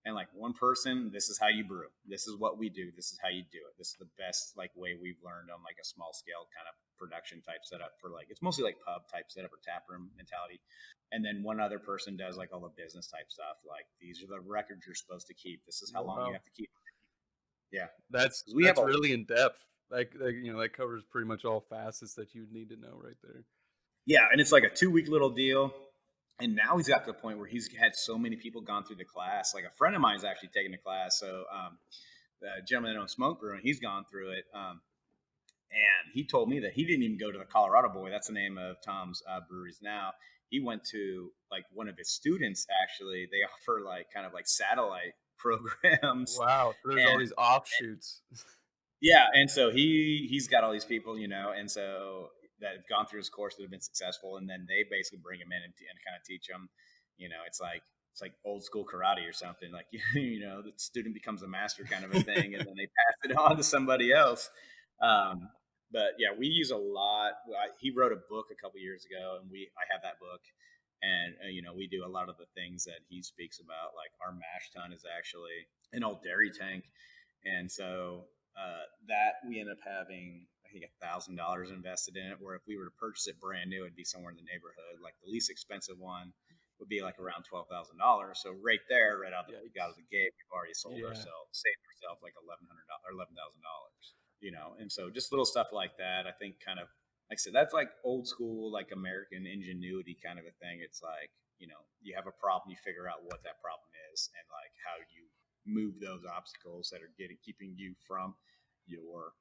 and like one person, this is how you brew. This is what we do. This is how you do it. This is the best like way we've learned on like a small scale kind of production type setup for like, it's mostly like pub type setup or tap room mentality. And then one other person does like all the business type stuff. Like, these are the records you're supposed to keep. This is how long you have to keep. Yeah. That's really in depth. Like, that covers pretty much all facets that you would need to know right there. Yeah. And it's like a 2-week little deal. And now he's got to the point where he's had so many people gone through the class. Like, a friend of mine's actually taken the class. So the gentleman that owns Smoke Brewing, he's gone through it. And he told me that he didn't even go to the Colorado Boy. That's the name of Tom's breweries now. He went to like one of his students, actually. They offer like kind of like satellite programs. Wow. So there's all these offshoots. Yeah. And so he's got all these people, and so that have gone through his course that have been successful. And then they basically bring him in and kind of teach them, it's like old school karate or something. Like, the student becomes a master kind of a thing, and then they pass it on to somebody else. But yeah, we use a lot. He wrote a book a couple years ago, and I have that book, and we do a lot of the things that he speaks about. Like, our mash tun is actually an old dairy tank, and so that we end up having, I think, $1,000 invested in it. Where if we were to purchase it brand new, it'd be somewhere in the neighborhood. Like, the least expensive one would be like around $12,000. So right there, right out of the gate, we've already saved ourselves like $1,100 or $11,000. And so just little stuff like that, I think, kind of, like I said, that's like old school, like American ingenuity kind of a thing. It's like, you have a problem, you figure out what that problem is, and like how you move those obstacles that are keeping you from your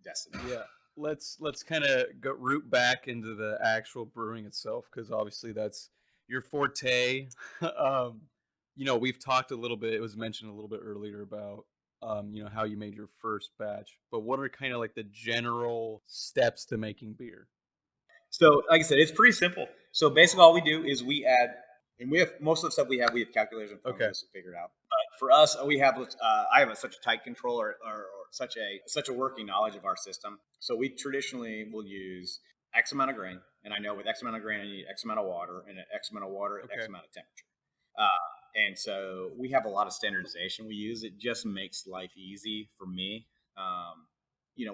destiny. Yeah. Let's kind of root back into the actual brewing itself, because obviously that's your forte. We've talked a little bit, it was mentioned a little bit earlier about how you made your first batch, but what are kind of like the general steps to making beer? So, like I said, it's pretty simple. So basically, all we do is we add, and we have most of the stuff we have calculators and Okay. formulas to figure it out. But for us, we have I have such a tight control or such a working knowledge of our system. So we traditionally will use X amount of grain, and I know with X amount of grain, I need X amount of water, and X amount of water, Okay. X amount of temperature. And so we have a lot of standardization we use. It just makes life easy for me.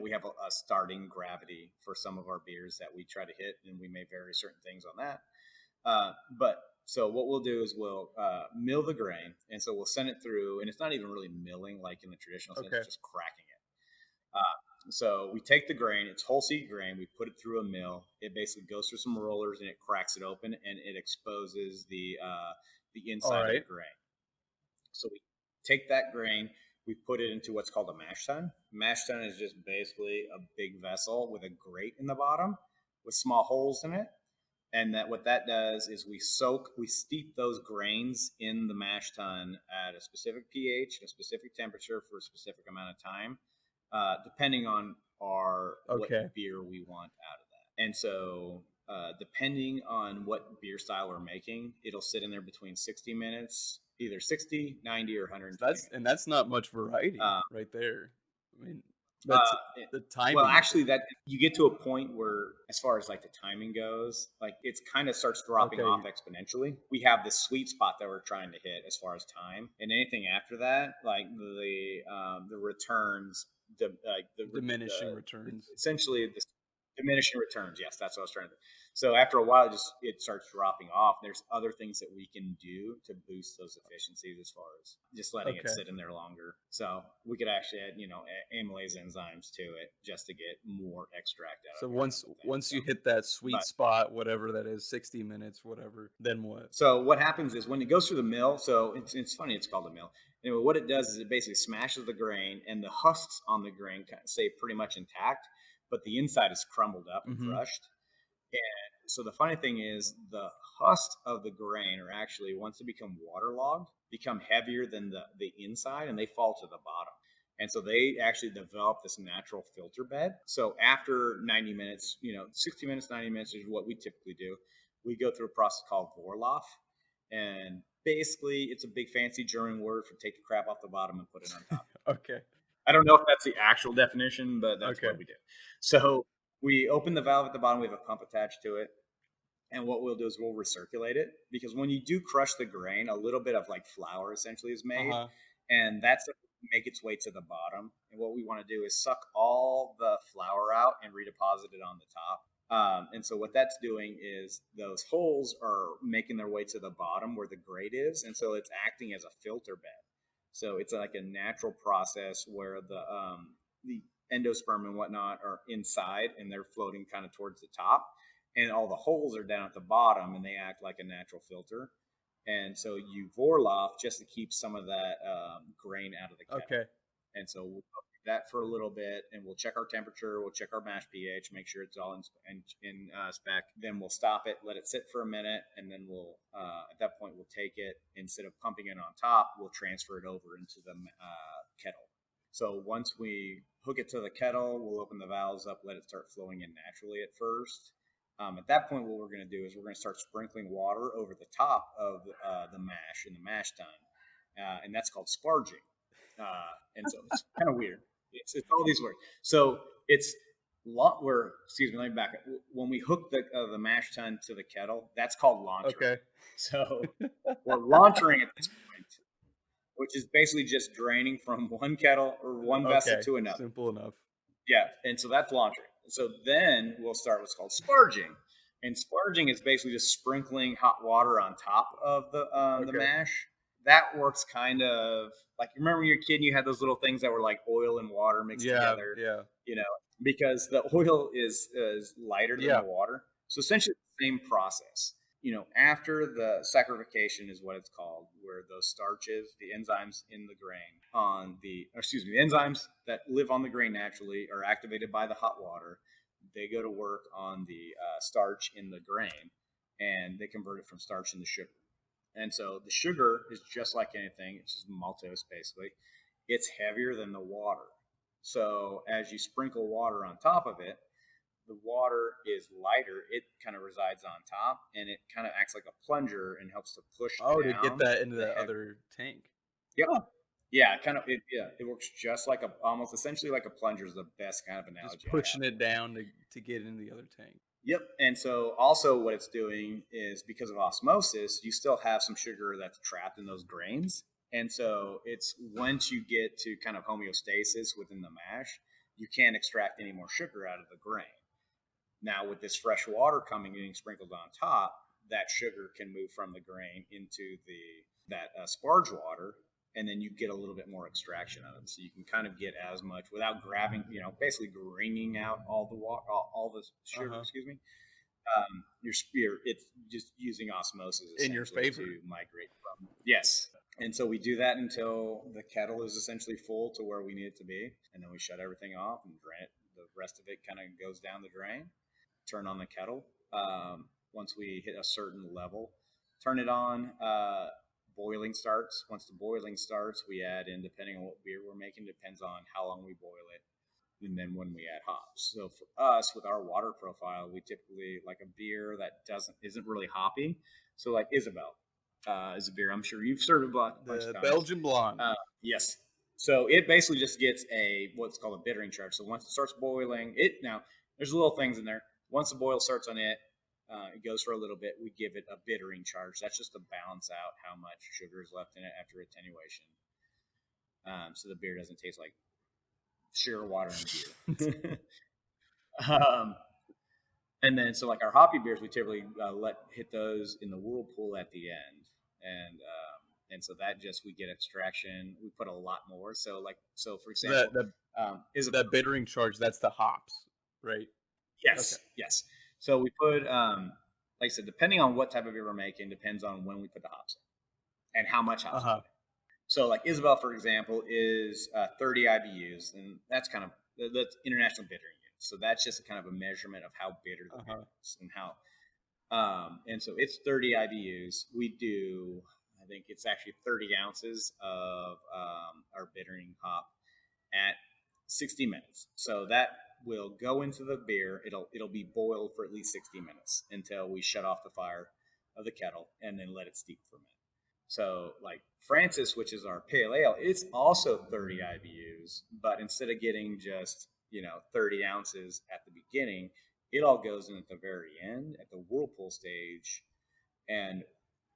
We have a starting gravity for some of our beers that we try to hit, and we may vary certain things on that. But so what we'll do is we'll mill the grain, and so we'll send it through, and it's not even really milling like in the traditional sense, it's just cracking it. So we take the grain, it's whole seed grain, we put it through a mill. It basically goes through some rollers, and it cracks it open, and it exposes the inside of the grain. So we take that grain, we put it into what's called a mash tun. Mash tun is just basically a big vessel with a grate in the bottom with small holes in it. And what that does is we steep those grains in the mash tun at a specific pH, a specific temperature for a specific amount of time, depending on what beer we want out of that. And so depending on what beer style we're making, it'll sit in there between 60 minutes, either 60, 90, or 120 minutes. And that's not much variety right there. I mean, the timing. Well, actually, that you get to a point where, as far as like the timing goes, like it's kind of starts dropping off exponentially. We have this sweet spot that we're trying to hit as far as time, and anything after that, like the returns, diminishing returns. Essentially, the diminishing returns. Yes, that's what I was trying to. So after a while, it starts dropping off. There's other things that we can do to boost those efficiencies as far as just letting it sit in there longer. So we could actually add, amylase enzymes to it just to get more extract out of it. So once you hit that sweet spot, whatever that is, 60 minutes, whatever, then what? So what happens is when it goes through the mill, so it's funny, it's called a mill. Anyway, what it does is it basically smashes the grain, and the husks on the grain kind of stay pretty much intact, but the inside is crumbled up and crushed. And so the funny thing is the husks of the grain are actually, once they become waterlogged, become heavier than the inside, and they fall to the bottom. And so they actually develop this natural filter bed. So after 90 minutes, 60 minutes, 90 minutes is what we typically do. We go through a process called Vorlauf. And basically, it's a big fancy German word for take the crap off the bottom and put it on top. I don't know if that's the actual definition, but that's what we do. So we open the valve at the bottom. We have a pump attached to it. And what we'll do is we'll recirculate it, because when you do crush the grain, a little bit of like flour essentially is made. And that's to make its way to the bottom. And what we want to do is suck all the flour out and redeposit it on the top. And so what that's doing is those holes are making their way to the bottom where the grate is. And so it's acting as a filter bed. So it's like a natural process where the endosperm and whatnot are inside, and they're floating kind of towards the top. And all the holes are down at the bottom, and they act like a natural filter. And so you Vorlauf just to keep some of that grain out of the kettle. And so we'll do that for a little bit, and we'll check our temperature, we'll check our mash pH, make sure it's all in spec. Then we'll stop it, let it sit for a minute, and then we'll at that point we'll take it, instead of pumping it on top, we'll transfer it over into the kettle. So once we hook it to the kettle, we'll open the valves up, let it start flowing in naturally at first. At that point, what we're going to do is we're going to start sprinkling water over the top of the mash in the mash tun, and that's called sparging. And so it's kind of weird. It's all these words. So it's excuse me, let me back up. When we hook the mash tun to the kettle, that's called launchering. So we're launchering at this point, which is basically just draining from one kettle or one vessel to another. Simple enough. Yeah, and so that's launchering. So then we'll start what's called sparging. And sparging is basically just sprinkling hot water on top of the mash. That works kind of like, remember when you were a kid and you had those little things that were like oil and water mixed together? Because the oil is lighter than the water. So essentially the same process. After the saccharification is what it's called, where those starches, the enzymes in the grain the enzymes that live on the grain naturally are activated by the hot water. They go to work on the starch in the grain, and they convert it from starch into sugar. And so the sugar is just like anything. It's just maltose, basically. it's heavier than the water. So as you sprinkle water on top of it, the water is lighter. It kind of resides on top, and it kind of acts like a plunger and helps to push Oh, to get down that into the the heavy. other tank. Yeah, yeah, kind of. It works just like almost essentially like a plunger is the best kind of Just analogy I have pushing it for it. down to get into the other tank. Yep. And so also what it's doing is because of osmosis, you still have some sugar that's trapped in those grains. And so it's once you get to kind of homeostasis within the mash, you can't extract any more sugar out of the grain. Now with this fresh water coming and being sprinkled on top, that sugar can move from the grain into that sparge water, and then you get a little bit more extraction out of it. So you can kind of get as much without grabbing, basically wringing out all the water, all the sugar. Uh-huh. Excuse me. Your it's just using osmosis In your essentially favor. to migrate from. Yes. And so we do that until the kettle is essentially full to where we need it to be, and then we shut everything off and drain it. The rest of it kind of goes down the drain. Turn on the kettle. Once we hit a certain level, turn it on. Boiling starts. Once the boiling starts, we add in, depending on what beer we're making, depends on how long we boil it, and then when we add hops. So for us, with our water profile, we typically like a beer that isn't really hoppy. So like Isabel is a beer I'm sure you've served a bunch The of times. Belgian blonde. Yes. So it basically just gets what's called a bittering charge. So once it starts boiling, now there's little things in there. Once the boil starts on it, it goes for a little bit. We give it a bittering charge. That's just to balance out how much sugar is left in it after attenuation. So the beer doesn't taste like sugar water and beer. And then so like our hoppy beers, we typically hit those in the whirlpool at the end, and so that just we get extraction. We put a lot more. So for example, That bittering charge, that's the hops, right? Yes, Okay. yes. So we put, like I said, depending on what type of beer we're making, depends on when we put the hops in and how much hops we Uh-huh. put in. So like Isabel, for example, is 30 IBUs, and that's international bittering units. So that's just kind of a measurement of how bitter the beer is and how. And so it's 30 IBUs. We do, I think it's actually 30 ounces of our bittering hop at 60 minutes. So that will go into the beer. It'll be boiled for at least 60 minutes until we shut off the fire of the kettle and then let it steep for a minute. So like Francis, which is our pale ale, it's also 30 IBUs, but instead of getting just 30 ounces at the beginning, it all goes in at the very end at the whirlpool stage, and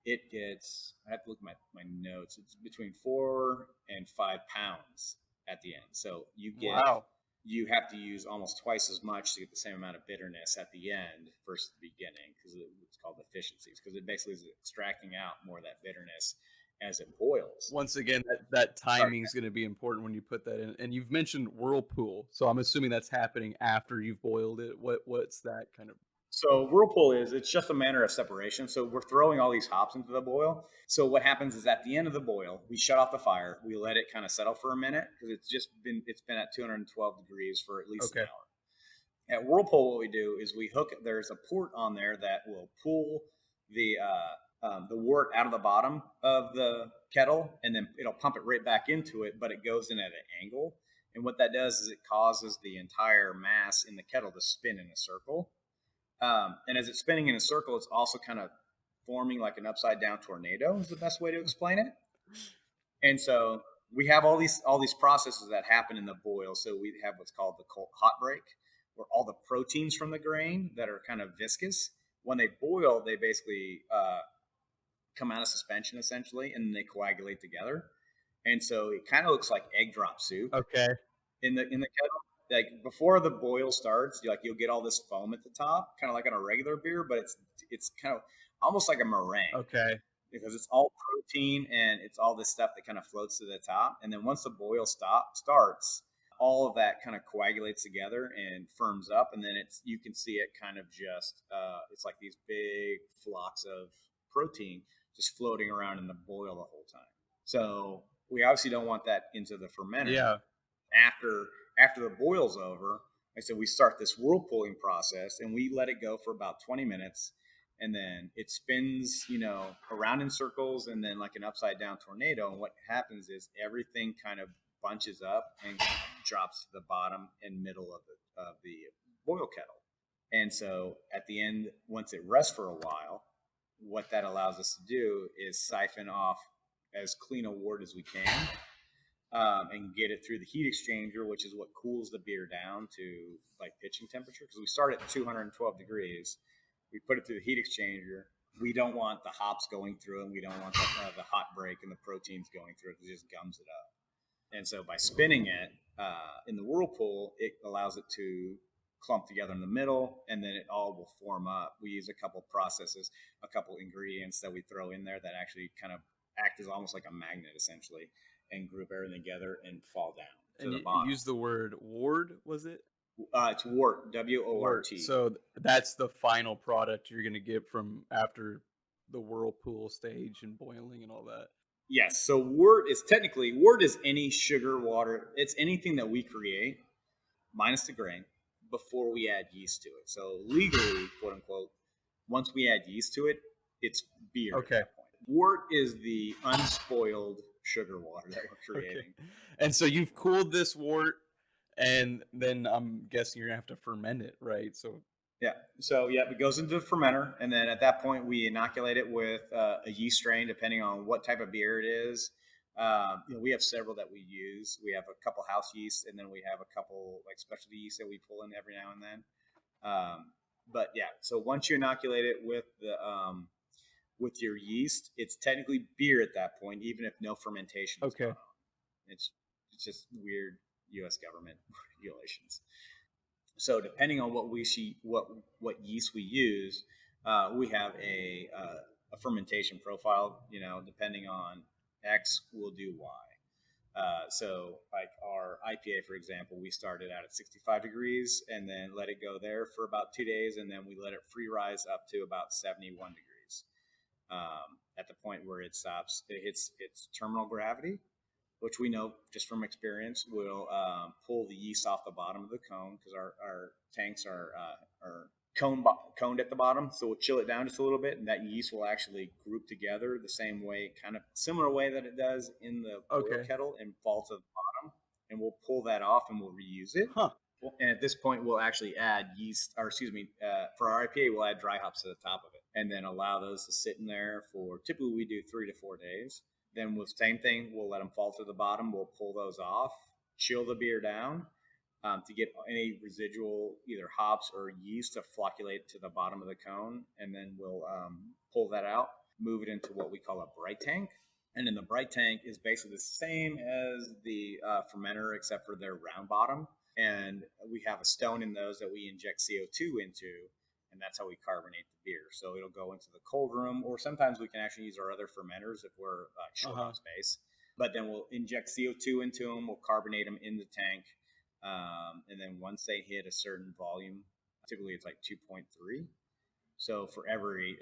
it gets, I have to look at my notes, it's between 4 and 5 pounds at the end. So you have to use almost twice as much to get the same amount of bitterness at the end versus the beginning, because it's called efficiencies, because it basically is extracting out more of that bitterness as it boils. Once again, that timing is going to be important when you put that in. And you've mentioned whirlpool, so I'm assuming that's happening after you've boiled it. What's that kind of? So whirlpool it's just a manner of separation. So we're throwing all these hops into the boil. So what happens is at the end of the boil, we shut off the fire. We let it kind of settle for a minute because it's been at 212 degrees for at least an hour. At whirlpool, what we do is there's a port on there that will pull the wort out of the bottom of the kettle, and then it'll pump it right back into it, but it goes in at an angle. And what that does is it causes the entire mass in the kettle to spin in a circle. And as it's spinning in a circle, it's also kind of forming like an upside down tornado is the best way to explain it. And so we have all these processes that happen in the boil. So we have what's called the hot break, where all the proteins from the grain that are kind of viscous, when they boil, they basically come out of suspension essentially, and then they coagulate together. And so it kind of looks like egg drop soup. Okay. In the kettle. Like before the boil starts, you'll get all this foam at the top, kind of like on a regular beer, but it's kind of almost like a meringue. Okay. Because it's all protein and it's all this stuff that kind of floats to the top. And then once the boil starts, all of that kind of coagulates together and firms up, and then you can see it kind of just it's like these big flocks of protein just floating around in the boil the whole time. So we obviously don't want that into the fermenter. Yeah. After the boil's over, like I said, we start this whirlpooling process, and we let it go for about 20 minutes, and then it spins, around in circles, and then like an upside down tornado. And what happens is everything kind of bunches up and drops to the bottom and middle of the boil kettle. And so at the end, once it rests for a while, what that allows us to do is siphon off as clean a wort as we can, and get it through the heat exchanger, which is what cools the beer down to like pitching temperature. Because we start at 212 degrees, we put it through the heat exchanger. We don't want the hops going through it, and we don't want the hot break and the proteins going through it. It just gums it up. And so by spinning it in the whirlpool, it allows it to clump together in the middle, and then it all will form up. We use a couple processes, a couple ingredients that we throw in there that actually kind of act as almost like a magnet, essentially, and group everything together and fall down to the bottom. You use the word wort, was it? It's wort, W-O-R-T. So that's the final product you're going to get from after the whirlpool stage and boiling and all that. Yes. So wort is any sugar, water. It's anything that we create, minus the grain, before we add yeast to it. So legally, quote unquote, once we add yeast to it, it's beer. Okay. At that point. Wort is the unspoiled sugar water that we're creating. Okay. And so you've cooled this wort, and then I'm guessing you're gonna have to ferment it, right? So it goes into the fermenter, and then at that point we inoculate it with a yeast strain, depending on what type of beer it is. We have several that we use. We have a couple house yeast, and then we have a couple like specialty yeast that we pull in every now and then. So once you inoculate it with with your yeast, it's technically beer at that point, even if no fermentation is going on. It's just weird U.S. government regulations. So depending on what yeast we use, we have a fermentation profile. Depending on X, we'll do Y. So like our IPA, for example, we started out at 65 degrees and then let it go there for about 2 days, and then we let it free rise up to about 71 degrees. At the point where it hits its terminal gravity, which we know just from experience will pull the yeast off the bottom of the cone, because our tanks are coned at the bottom. So we'll chill it down just a little bit, and that yeast will actually group together the same way, kind of similar way that it does in the boil kettle, and fall to the bottom. And we'll pull that off and we'll reuse it. And at this point, we'll actually add for our IPA, we'll add dry hops to the top of it, and then allow those to sit in there for, typically we do 3 to 4 days. Then with same thing, we'll let them fall to the bottom. We'll pull those off, chill the beer down to get any residual either hops or yeast to flocculate to the bottom of the cone. And then we'll pull that out, move it into what we call a bright tank. And then the bright tank is basically the same as the fermenter, except for their round bottom. And we have a stone in those that we inject CO2 into, and that's how we carbonate the beer. So it'll go into the cold room, or sometimes we can actually use our other fermenters if we're short on space. But then we'll inject CO2 into them, we'll carbonate them in the tank, and then once they hit a certain volume, typically it's like 2.3. So for every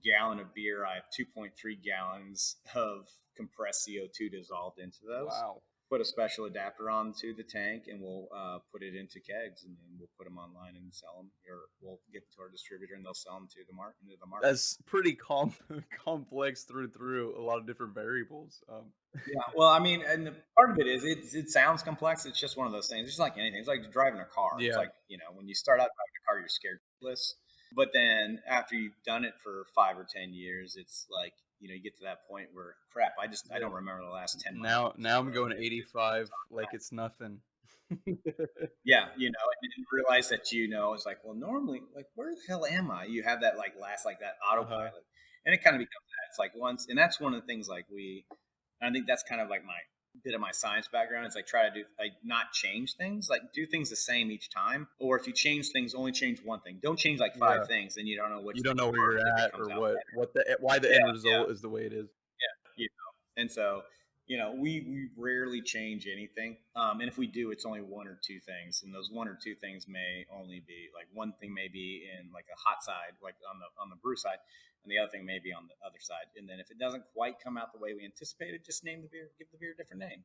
gallon of beer, I have 2.3 gallons of compressed CO2 dissolved into those. Wow. Put a special adapter onto the tank, and we'll put it into kegs, and then we'll put them online and sell them, or we'll get them to our distributor and they'll sell them to the market. That's pretty complex through a lot of different variables. Yeah, well, I mean, and the part of it is it sounds complex. It's just one of those things. It's just like anything. It's like driving a car. Yeah. It's like, when you start out driving a car, you're scared shitless. But then after you've done it for 5 or 10 years, it's like, you get to that point where crap, I don't remember the last 10 months. Now I'm going 85 like it's nothing. Yeah, and realize that it's like, well, normally, like, where the hell am I? You have that that autopilot, and it kind of becomes that. It's like once, and that's one of the things I think that's kind of like my bit of my science background. It's like try to do not change things, like do things the same each time, or if you change things, only change one thing. Don't change like 5 things, and you don't know where you're at or why the end result is the way it is. Yeah, and so we rarely change anything, and if we do, it's only 1 or 2 things, and those 1 or 2 things may only be like one thing may be in like a hot side, like on the brew side, and the other thing may be on the other side. And then if it doesn't quite come out the way we anticipated, just give the beer a different name.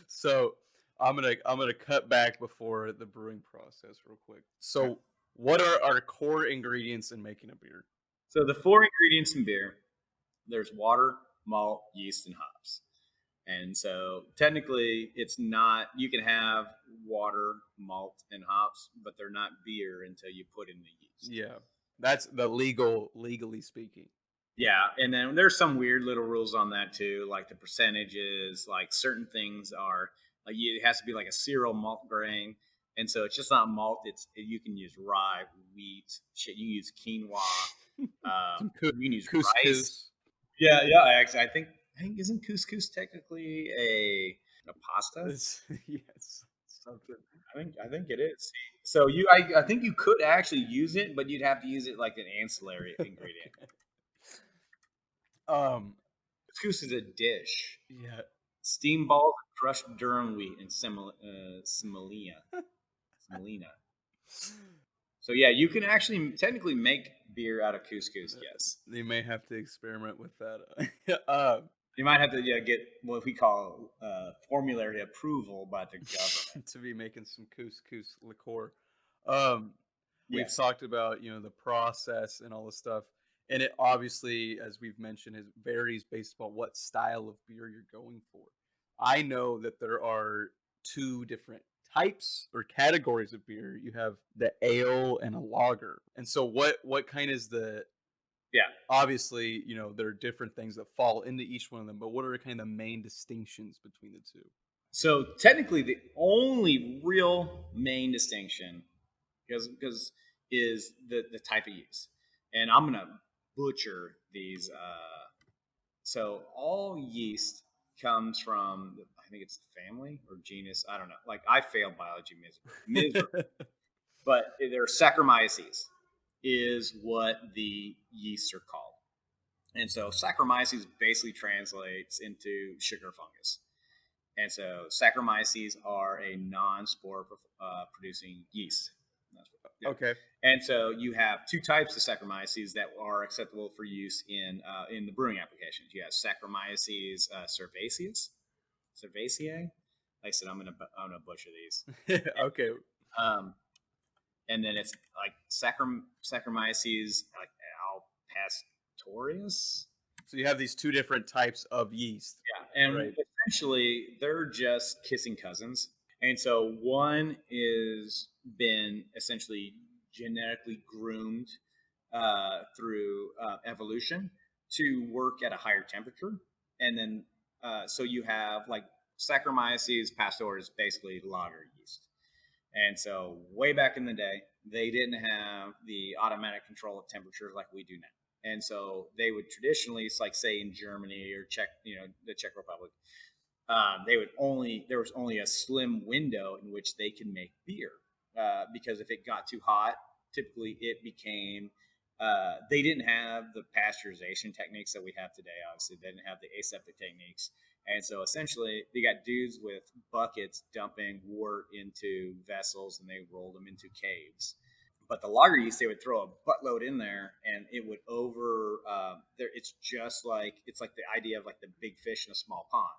So I'm gonna cut back before the brewing process real quick. So what are our core ingredients in making a beer? So the 4 ingredients in beer, there's water, malt, yeast, and hops. And so technically it's not, you can have water, malt, and hops, but they're not beer until you put in the yeast. Yeah. That's the legally speaking. Yeah, and then there's some weird little rules on that too, like the percentages, like certain things are like it has to be like a cereal malt grain, and so it's just not malt. You can use rye, wheat, shit. You can use quinoa, you can use rice. Couscous. Yeah. I think isn't couscous technically a pasta? Yes. Something. I think it is. So I think you could actually use it, but you'd have to use it like an ancillary ingredient. Couscous is a dish. Yeah. Steam balls, crushed durum wheat, and semolina. So yeah, you can actually technically make beer out of couscous. Yes, They may have to experiment with that. you might have to get what we call formulary approval by the government to be making some couscous liqueur. We've Yes. talked about the process and all this stuff, and it obviously, as we've mentioned, it varies based upon what style of beer you're going for. I know that there are two different types or categories of beer. You have the ale and a lager, and so what kind is the Yeah. obviously there are different things that fall into each one of them, but what are kind of the main distinctions between the two? So technically, the only real main distinction, because is the type of yeast, and I'm gonna butcher these. So all yeast comes from, I think it's the family or genus. I don't know. Like I failed biology miserably. But they're Saccharomyces is what the yeasts are called. And so Saccharomyces basically translates into sugar fungus. And so Saccharomyces are a non-spore producing yeast. Yeah. Okay. And so you have two types of Saccharomyces that are acceptable for use in the brewing applications. You have Saccharomyces cerevisiae. Like I said, I'm gonna butcher these. Okay. And then it's like Saccharomyces like alpastorius. So you have these two different types of yeast. Yeah, and essentially they're just kissing cousins. And so one is been essentially genetically groomed through evolution to work at a higher temperature. And then so you have like Saccharomyces pastors, basically lager yeast. And so way back in the day, they didn't have the automatic control of temperatures like we do now. And so they would traditionally, it's like say in Germany or the Czech Republic, there was only a slim window in which they can make beer because if it got too hot, typically it became. They didn't have the pasteurization techniques that we have today. Obviously, they didn't have the aseptic techniques, and so essentially, they got dudes with buckets dumping wort into vessels, and they rolled them into caves. But the lager yeast, they would throw a buttload in there, and it would it's like the idea of like the big fish in a small pond.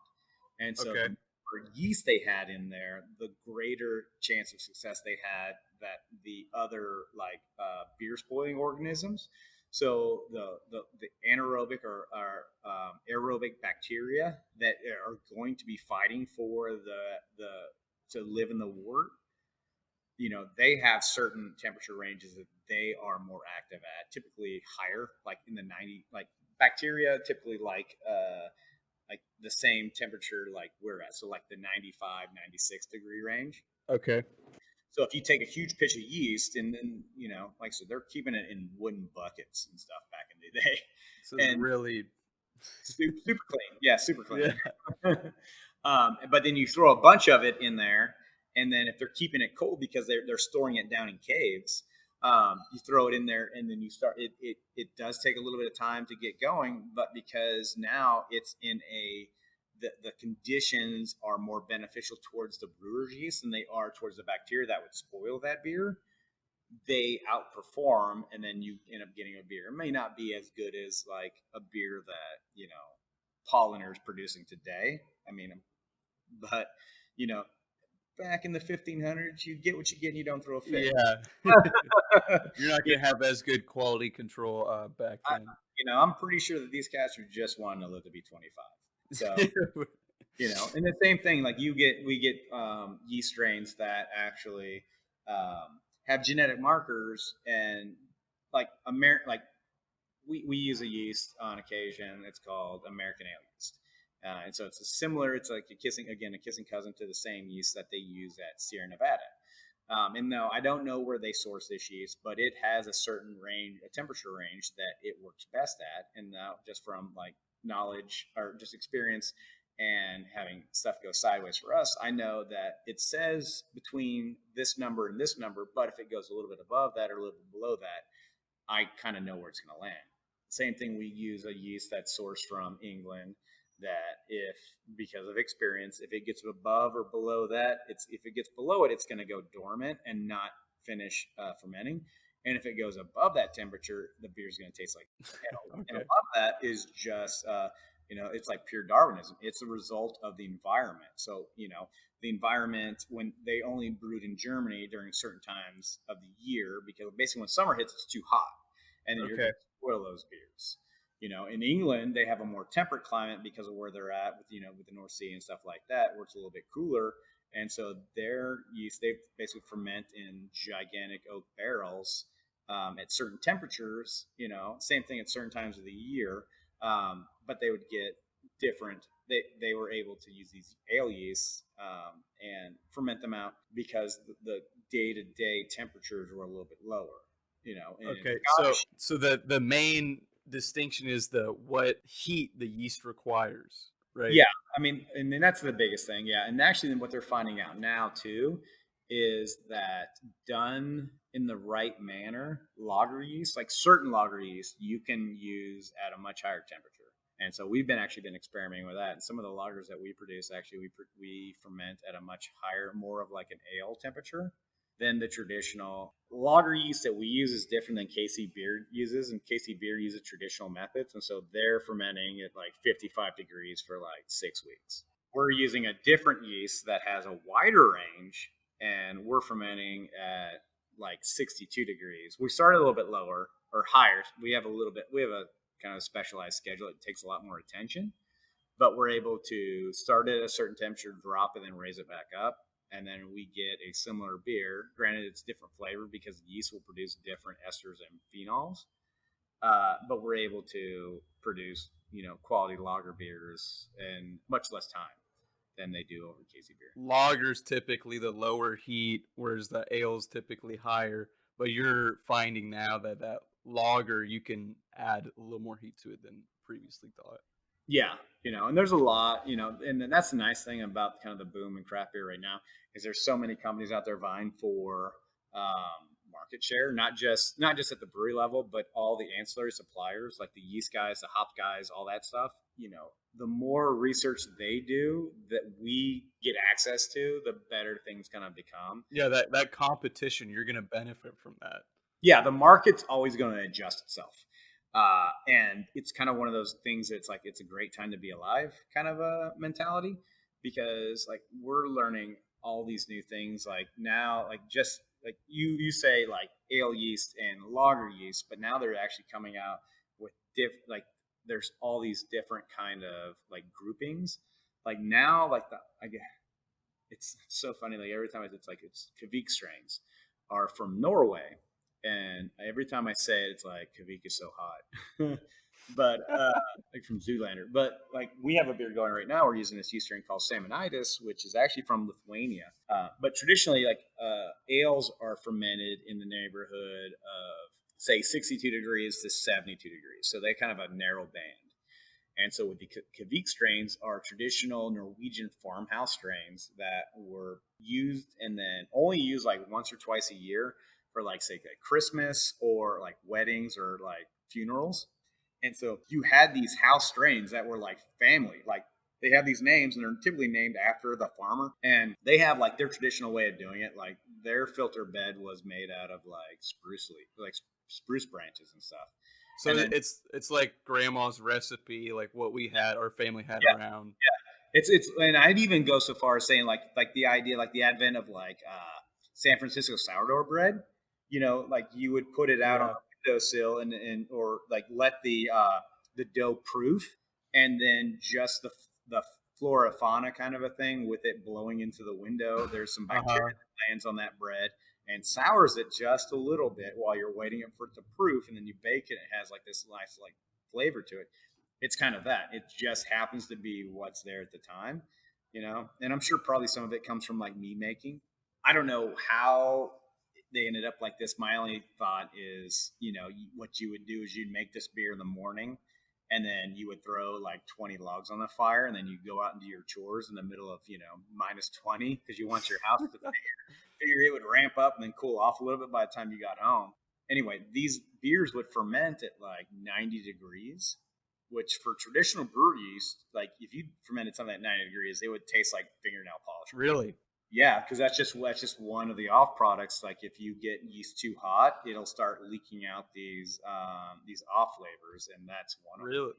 And so the more yeast they had in there, the greater chance of success they had that the other beer spoiling organisms. So the anaerobic or aerobic bacteria that are going to be fighting for the to live in the wort, they have certain temperature ranges that they are more active at, typically higher, like in the 90, like bacteria typically like the same temperature like we're at, so like the 95, 96 degree range. Okay. So if you take a huge pitch of yeast and then, like, so they're keeping it in wooden buckets and stuff back in the day. So it's really super clean. Yeah, super clean. Yeah. But then you throw a bunch of it in there, and then if they're keeping it cold because they're storing it down in caves, you throw it in there, and then you start. It does take a little bit of time to get going, but because now it's in the conditions are more beneficial towards the brewer's yeast than they are towards the bacteria that would spoil that beer, they outperform, and then you end up getting a beer. It may not be as good as like a beer that Polliner is producing today. I mean, but back in the 1500s, you get what you get and you don't throw a fit. Yeah. You're not going to have as good quality control back then. I'm pretty sure that these cats are just wanting to live to be 25. So And the same thing, like we get yeast strains that actually have genetic markers, and like we use a yeast on occasion. It's called American ale yeast. And so it's like a kissing cousin to the same yeast that they use at Sierra Nevada. And no, I don't know where they source this yeast, but it has a certain range, a temperature range that it works best at. And now, just from like knowledge or just experience and having stuff go sideways for us, I know that it says between this number and this number, but if it goes a little bit above that or a little bit below that, I kind of know where it's going to land. Same thing, we use a yeast that's sourced from England that because of experience, if it gets above or below that, if it gets below it, it's going to go dormant and not finish fermenting. And if it goes above that temperature, the beer is going to taste like ale. Okay. And a lot of that is just, it's like pure Darwinism. It's a result of the environment. So, the environment, when they only brewed in Germany during certain times of the year, because basically when summer hits, it's too hot. And then you're going to spoil those beers. In England, they have a more temperate climate because of where they're at with the North Sea and stuff like that, where it's a little bit cooler. And so their yeast, they basically ferment in gigantic oak barrels at certain temperatures, same thing at certain times of the year. But they would get different. They were able to use these ale yeasts and ferment them out because the day-to-day temperatures were a little bit lower. Okay, so the main distinction is what heat the yeast requires, right? Yeah, I mean, and then that's the biggest thing. Yeah, and actually, what they're finding out now too is that done in the right manner, lager yeast, like certain lager yeast, you can use at a much higher temperature. And so we've been experimenting with that. And some of the lagers that we produce, actually, we ferment at a much higher, more of like an ale temperature than the traditional lager yeast that we use is different than KC Beer uses. And KC Beer uses traditional methods. And so they're fermenting at like 55 degrees for like 6 weeks. We're using a different yeast that has a wider range, and we're fermenting at like 62 degrees. We started a little bit lower or higher. We have a kind of specialized schedule. It takes a lot more attention, but we're able to start at a certain temperature, drop it, and then raise it back up. And then we get a similar beer. Granted, it's different flavor because the yeast will produce different esters and phenols. But we're able to produce, quality lager beers in much less time than they do over KC Beer. Lagers typically the lower heat, whereas the ale's typically higher. But you're finding now that lager, you can add a little more heat to it than previously thought. Yeah, and there's a lot, and that's the nice thing about kind of the boom in craft beer right now is there's so many companies out there vying for market share, not just at the brewery level, but all the ancillary suppliers like the yeast guys, the hop guys, all that stuff. The more research they do that we get access to, the better things kind of become. Yeah, that competition, you're going to benefit from that. Yeah, the market's always going to adjust itself. And it's kind of one of those things that's like, it's a great time to be alive kind of a mentality, because like we're learning all these new things. Like now, like just like you say like ale yeast and lager yeast, but now they're actually coming out with there's all these different kind of like groupings. Like now, like it's so funny. Like every time it's Kvik strains are from Norway. And every time I say it, it's like, Kvik is so hot. But like from Zoolander. But like we have a beer going right now. We're using this yeast strain called Salmonitis, which is actually from Lithuania. But traditionally, like ales are fermented in the neighborhood of, say, 62 degrees to 72 degrees. So they kind of a narrow band. And so with the Kvik strains are traditional Norwegian farmhouse strains that were used and then only used like once or twice a year for like, say, like Christmas or like weddings or like funerals. And so you had these house strains that were like family, like they have these names and they're typically named after the farmer, and they have like their traditional way of doing it. Like their filter bed was made out of like spruce branches and stuff. So and then, it's like grandma's recipe, like what we had, our family had around. Yeah, it's and I'd even go so far as saying like the idea, like the advent of like San Francisco sourdough bread. Like you would put it out on the windowsill and or like let the dough proof, and then just the flora fauna kind of a thing with it blowing into the window. There's some bacteria that lands on that bread and sours it just a little bit while you're waiting for it to proof, and then you bake it. It has like this nice like flavor to it. It's kind of that. It just happens to be what's there at the time, you know. And I'm sure probably some of it comes from like me making. I don't know how they ended up like this. My only thought is, you know, what you would do is you'd make this beer in the morning, and then you would throw like 20 logs on the fire, and then you go out and do your chores in the middle of, you know, minus 20 because you want your house to figure it would ramp up and then cool off a little bit by the time you got home. Anyway, these beers would ferment at like 90 degrees, which for traditional brewer yeast, like if you fermented something at 90 degrees, it would taste like fingernail polish. Really? Yeah, because that's just one of the off products. Like if you get yeast too hot, it'll start leaking out these off flavors, and that's one of them. Really?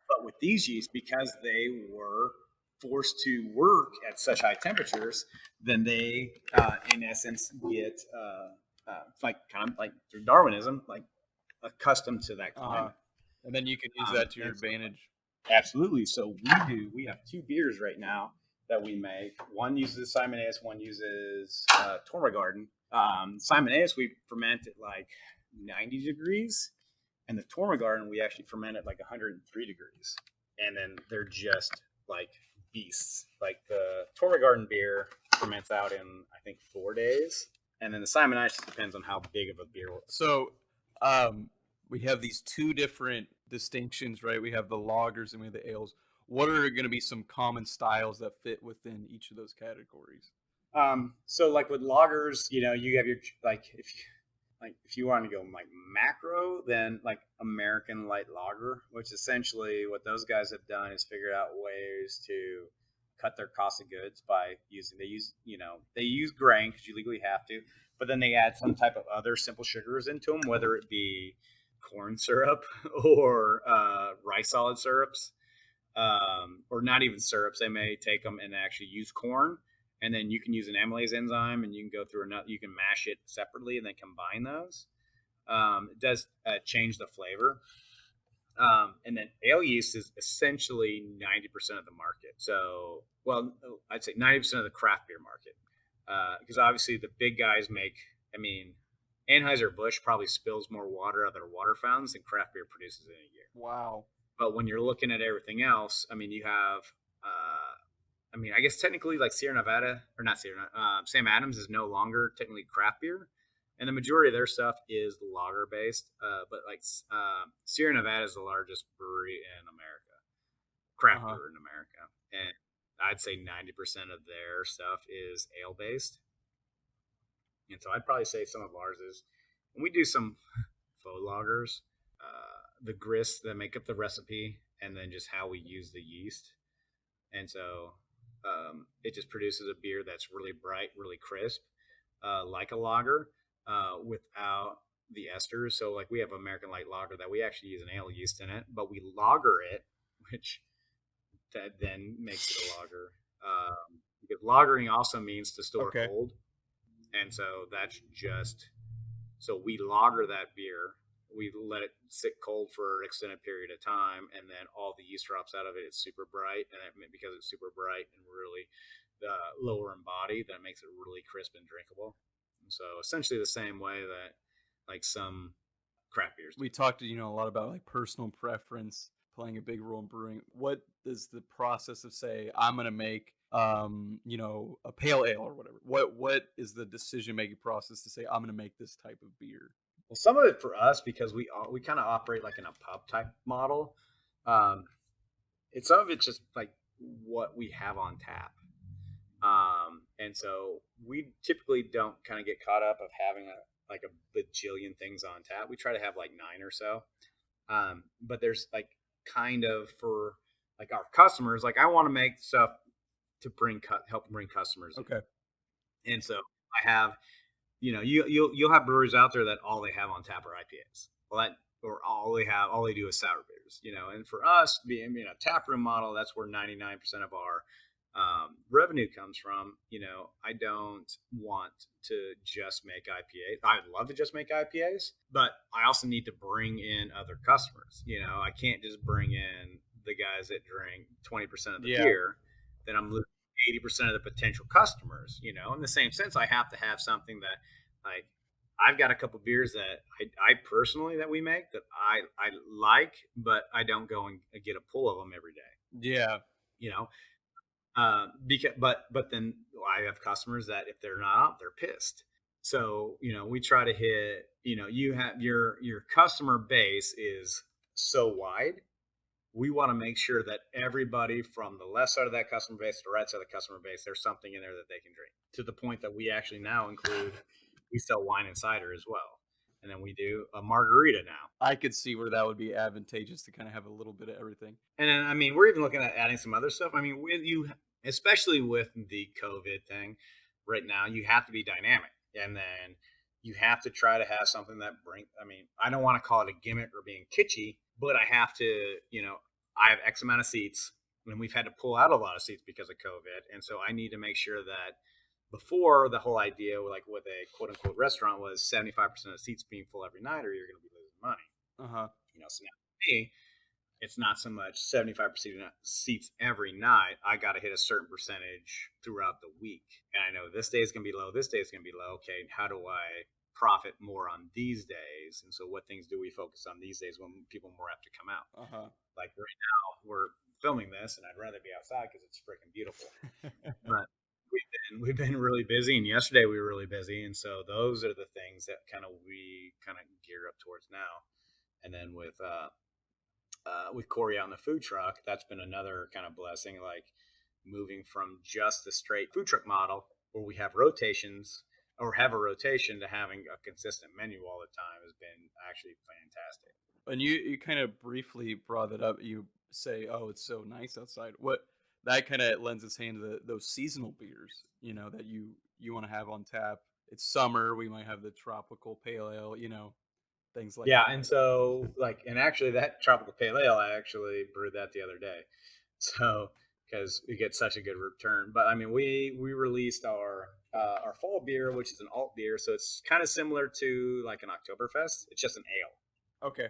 But with these yeasts, because they were forced to work at such high temperatures, then they, in essence, get like kind of like through Darwinism, like accustomed to that climate. And then you can use that to your advantage. Absolutely. So we have 2 beers right now that we make. One uses Simoneus, one uses Tormagarden. Simoneus we ferment at like 90 degrees, and the Tormagarden we actually ferment at like 103 degrees. And then they're just like beasts. Like the Tormagarden beer ferments out in I think 4 days, and then the Simoneus just depends on how big of a beer. So we have these 2 different distinctions, right? We have the lagers and we have the ales. What are going to be some common styles that fit within each of those categories? So like with lagers, you know, you have your like if you want to go like macro, then like American light lager, which essentially what those guys have done is figured out ways to cut their cost of goods by they use grain because you legally have to, but then they add some type of other simple sugars into them, whether it be corn syrup or rice solid syrups. Or not even syrups. They may take them and actually use corn, and then you can use an amylase enzyme, and you can go through you can mash it separately and then combine those. It does change the flavor. And then ale yeast is essentially 90% of the market. So, well, I'd say 90% of the craft beer market, because obviously the big guys make. I mean, Anheuser-Busch probably spills more water out of their water fountains than craft beer produces in a year. Wow. But when you're looking at everything else, I mean, you have, I guess technically like Sierra Nevada, or not Sierra, Sam Adams is no longer technically craft beer. And the majority of their stuff is lager based. But like Sierra Nevada is the largest brewery in America, craft brewer in America. And I'd say 90% of their stuff is ale based. And so I'd probably say some of ours is, and we do some faux lagers. The grist that make up the recipe, and then just how we use the yeast. And so it just produces a beer that's really bright, really crisp, like a lager, without the esters. So like we have American light lager that we actually use an ale yeast in it, but we lager it, which that then makes it a lager. Because lagering also means to store cold. And so that's just, so we lager that beer. We let it sit cold for an extended period of time, and then all the yeast drops out of it. It's super bright, and because it's super bright and really lower in body, that makes it really crisp and drinkable. And so essentially the same way that like some craft beers do. We talked, a lot about like personal preference playing a big role in brewing. What is the process of say I'm going to make a pale ale or whatever? What is the decision making process to say I'm going to make this type of beer? Well, some of it for us, because we kind of operate like in a pub type model. It's some of it's just like what we have on tap. And so we typically don't kind of get caught up of having a bajillion things on tap. We try to have like 9 or so. But there's like kind of for like our customers, like I want to make stuff to help bring customers in. Okay. And so I have, you'll have brewers out there that all they have on tap are IPAs. Well, all they do is sour beers, and for us being a tap room model, that's where 99% of our revenue comes from. I don't want to just make IPAs. I'd love to just make IPAs, but I also need to bring in other customers. I can't just bring in the guys that drink 20% of the Yeah. beer, then I'm losing 80% of the potential customers. You know, in the same sense, I have to have something that, like, I've got a couple beers that I personally that we make that I like, but I don't go and get a pull of them every day. Yeah. You know, because but then I have customers that if they're not up, they're pissed. So you know, we try to hit. You know, you have your customer base is so wide. We want to make sure that everybody from the left side of that customer base to the right side of the customer base, there's something in there that they can drink. To the point that we actually now include, we sell wine and cider as well, and then we do a margarita now. I could see where that would be advantageous to kind of have a little bit of everything. And then, I mean, we're even looking at adding some other stuff. I mean, with you, especially with the COVID thing right now, you have to be dynamic. And then you have to try to have something that I mean, I don't want to call it a gimmick or being kitschy, but I have to, you know, I have X amount of seats and we've had to pull out a lot of seats because of COVID. And so I need to make sure that before the whole idea, like with a quote unquote restaurant, was 75% of seats being full every night or you're going to be losing money. You know, so now for me, it's not so much 75% seats every night. I got to hit a certain percentage throughout the week. And I know this day is going to be low. This day is going to be low. Okay, how do I profit more on these days? And so what things do we focus on these days when people more have to come out? Like right now, we're filming this, and I'd rather be outside because it's freaking beautiful. But we've been really busy, and yesterday we were really busy. And so those are the things that we gear up towards now. And then with Corey on the food truck, that's been another kind of blessing, like moving from just the straight food truck model where we have rotations or have a rotation to having a consistent menu all the time has been actually fantastic. And you kind of briefly brought it up. You say, "Oh, it's so nice outside." What that kind of lends its hand to those seasonal beers, you know, that you want to have on tap. It's summer. We might have the tropical pale ale, you know, things like Yeah, that. and so and actually that tropical pale ale, I actually brewed that the other day. So because we get such a good return. But I mean, we released our fall beer, which is an alt beer, so it's kind of similar to like an Oktoberfest. It's just an ale. Okay.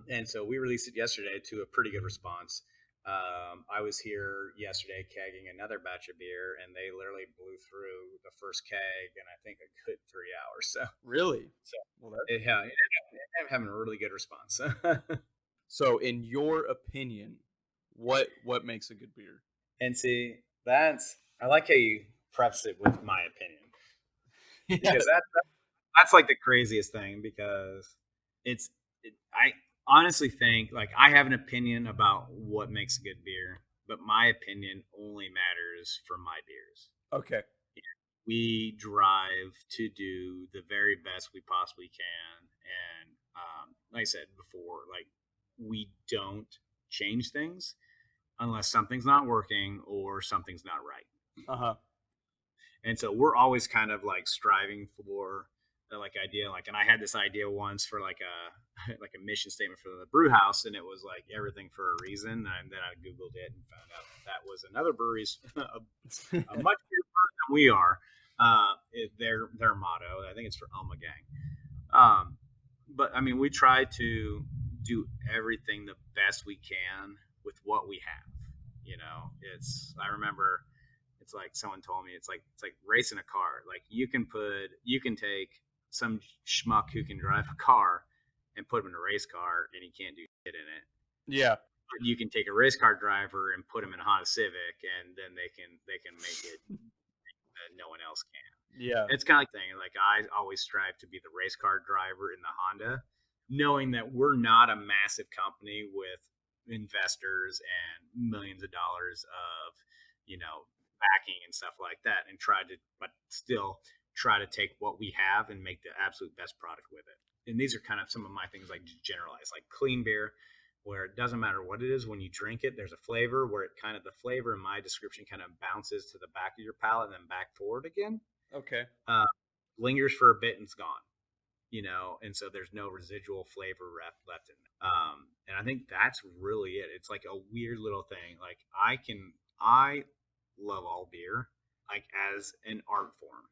And so we released it yesterday to a pretty good response. I was here yesterday kegging another batch of beer, and they literally blew through the first keg in I think a good 3 hours. So Really? so Well, it ended up having a really good response. so in your opinion, what makes a good beer? And see, I like how you preface it with my opinion because that's like the craziest thing because I honestly think like I have an opinion about what makes a good beer, but my opinion only matters for my beers. Okay. We drive to do the very best we possibly can, and like I said before, like we don't change things unless something's not working or something's not right. And so we're always kind of like striving for the like idea, like, and I had this idea once for like a mission statement for the brew house, and it was like everything for a reason. And then I Googled it and found out that was another brewery's a much bigger brewery than we are. Their motto, I think it's for Elma Gang. But I mean, we try to do everything the best we can with what we have. You know, I remember it's like someone told me it's like racing a car. Like you can take some schmuck who can drive a car and put him in a race car and he can't do shit in it. Yeah. But you can take a race car driver and put him in a Honda Civic and then they can make it that no one else can. Yeah. It's kind of like thing. Like I always strive to be the race car driver in the Honda, knowing that we're not a massive company with investors and millions of dollars of, you know, backing and stuff like that, and still try to take what we have and make the absolute best product with it. And these are kind of some of my things, like generalized, like clean beer, where it doesn't matter what it is. When you drink it, there's a flavor where the flavor in my description kind of bounces to the back of your palate and then back forward again. Okay. Lingers for a bit and it's gone, you know, and so there's no residual flavor left in it. And I think that's really it. It's like a weird little thing. Like I love all beer, like as an art form,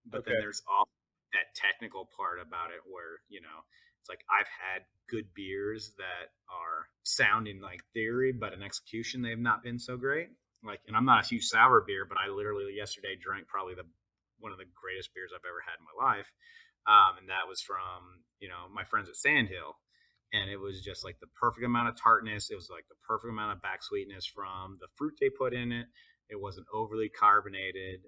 but then there's all that technical part about it where, you know, It's like I've had good beers that are sound in like theory, but in execution they've not been so great. Like, and I'm not a huge sour beer, but I literally yesterday drank probably one of the greatest beers I've ever had in my life, and that was from my friends at Sandhill, and it was just like the perfect amount of tartness. It was like the perfect amount of back sweetness from the fruit they put in it. It wasn't overly carbonated.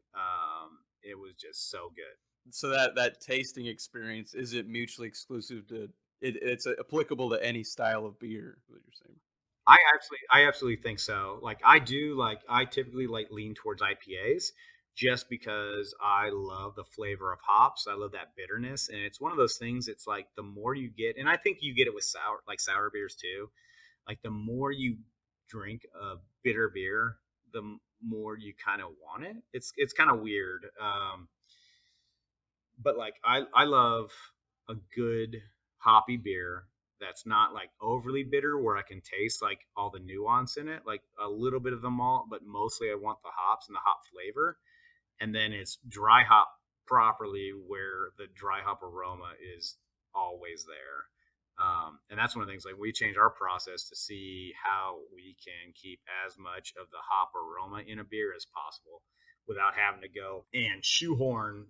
It was just so good. So that tasting experience, is it mutually exclusive to it's applicable to any style of beer, is what you're saying? I absolutely think so. Like I typically like lean towards IPAs just because I love the flavor of hops. I love that bitterness, and it's one of those things. It's like the more you get, and I think you get it with sour beers too. Like the more you drink a bitter beer, the more you kind of want it. It's kind of weird. But like I love a good hoppy beer that's not like overly bitter where I can taste like all the nuance in it, like a little bit of the malt, but mostly I want the hops and the hop flavor. And then it's dry hop properly where the dry hop aroma is always there. And that's one of the things, like we change our process to see how we can keep as much of the hop aroma in a beer as possible without having to go and shoehorn,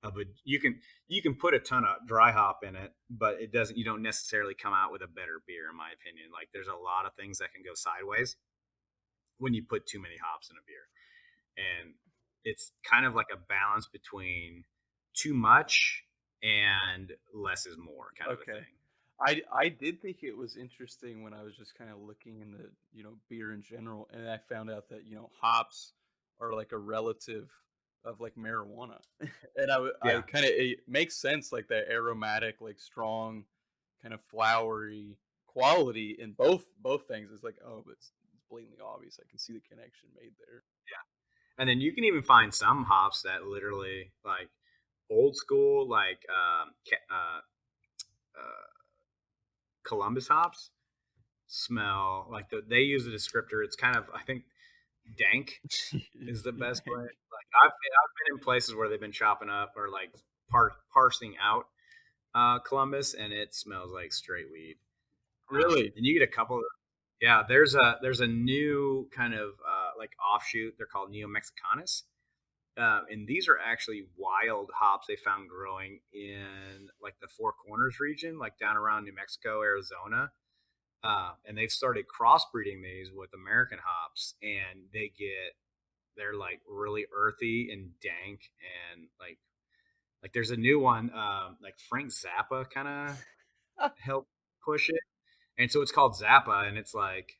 but you can put a ton of dry hop in it, but you don't necessarily come out with a better beer, in my opinion. Like there's a lot of things that can go sideways when you put too many hops in a beer. And it's kind of like a balance between too much and less is more kind of a thing. I did think it was interesting when I was just kind of looking into beer in general, and I found out that hops are like a relative of like marijuana, and I kind of, it makes sense, like that aromatic, like strong, kind of flowery quality in both things. It's like, oh, but it's blatantly obvious. I can see the connection made there. Yeah, and then you can even find some hops that literally like old school, like Columbus hops smell like they use a descriptor. It's kind of, I think, dank is the best way. Like I've been in places where they've been chopping up or like parsing out Columbus, and it smells like straight weed. Really? And you get a couple. Yeah, there's a new kind of like offshoot. They're called Neo Mexicanos. And these are actually wild hops they found growing in like the Four Corners region, like down around New Mexico, Arizona. And they've started crossbreeding these with American hops, and they're like really earthy and dank, and like there's a new one, like Frank Zappa kind of helped push it, and so it's called Zappa, and it's like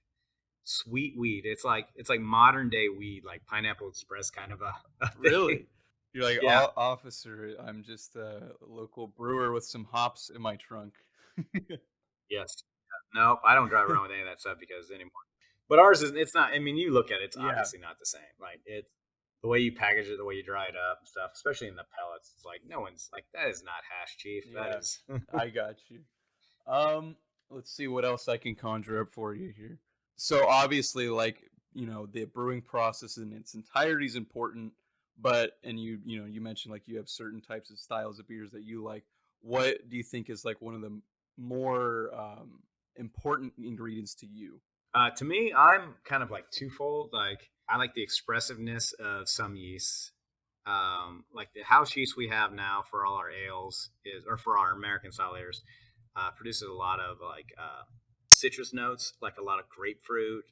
sweet weed. It's like modern day weed, like Pineapple Express kind of a thing. Really? You're like, Yeah. Officer, I'm just a local brewer with some hops in my trunk. Yes. Nope. I don't drive around with any of that stuff because anymore. But ours is. It's not. I mean, you look at it. It's Yeah. obviously not the same. Like it's the way you package it, the way you dry it up, and stuff. Especially in the pellets, it's like no one's like that is not hash, chief. That Yeah, is. I got you. Let's see what else I can conjure up for you here. So obviously, like, the brewing process in its entirety is important, but and you mentioned like you have certain types of styles of beers that you like. What do you think is like one of the more important ingredients to you? To me, I'm kind of like twofold. Like I like the expressiveness of some yeasts. Like the house yeast we have now for all our ales or for our American style ales, produces a lot of like citrus notes, like a lot of grapefruit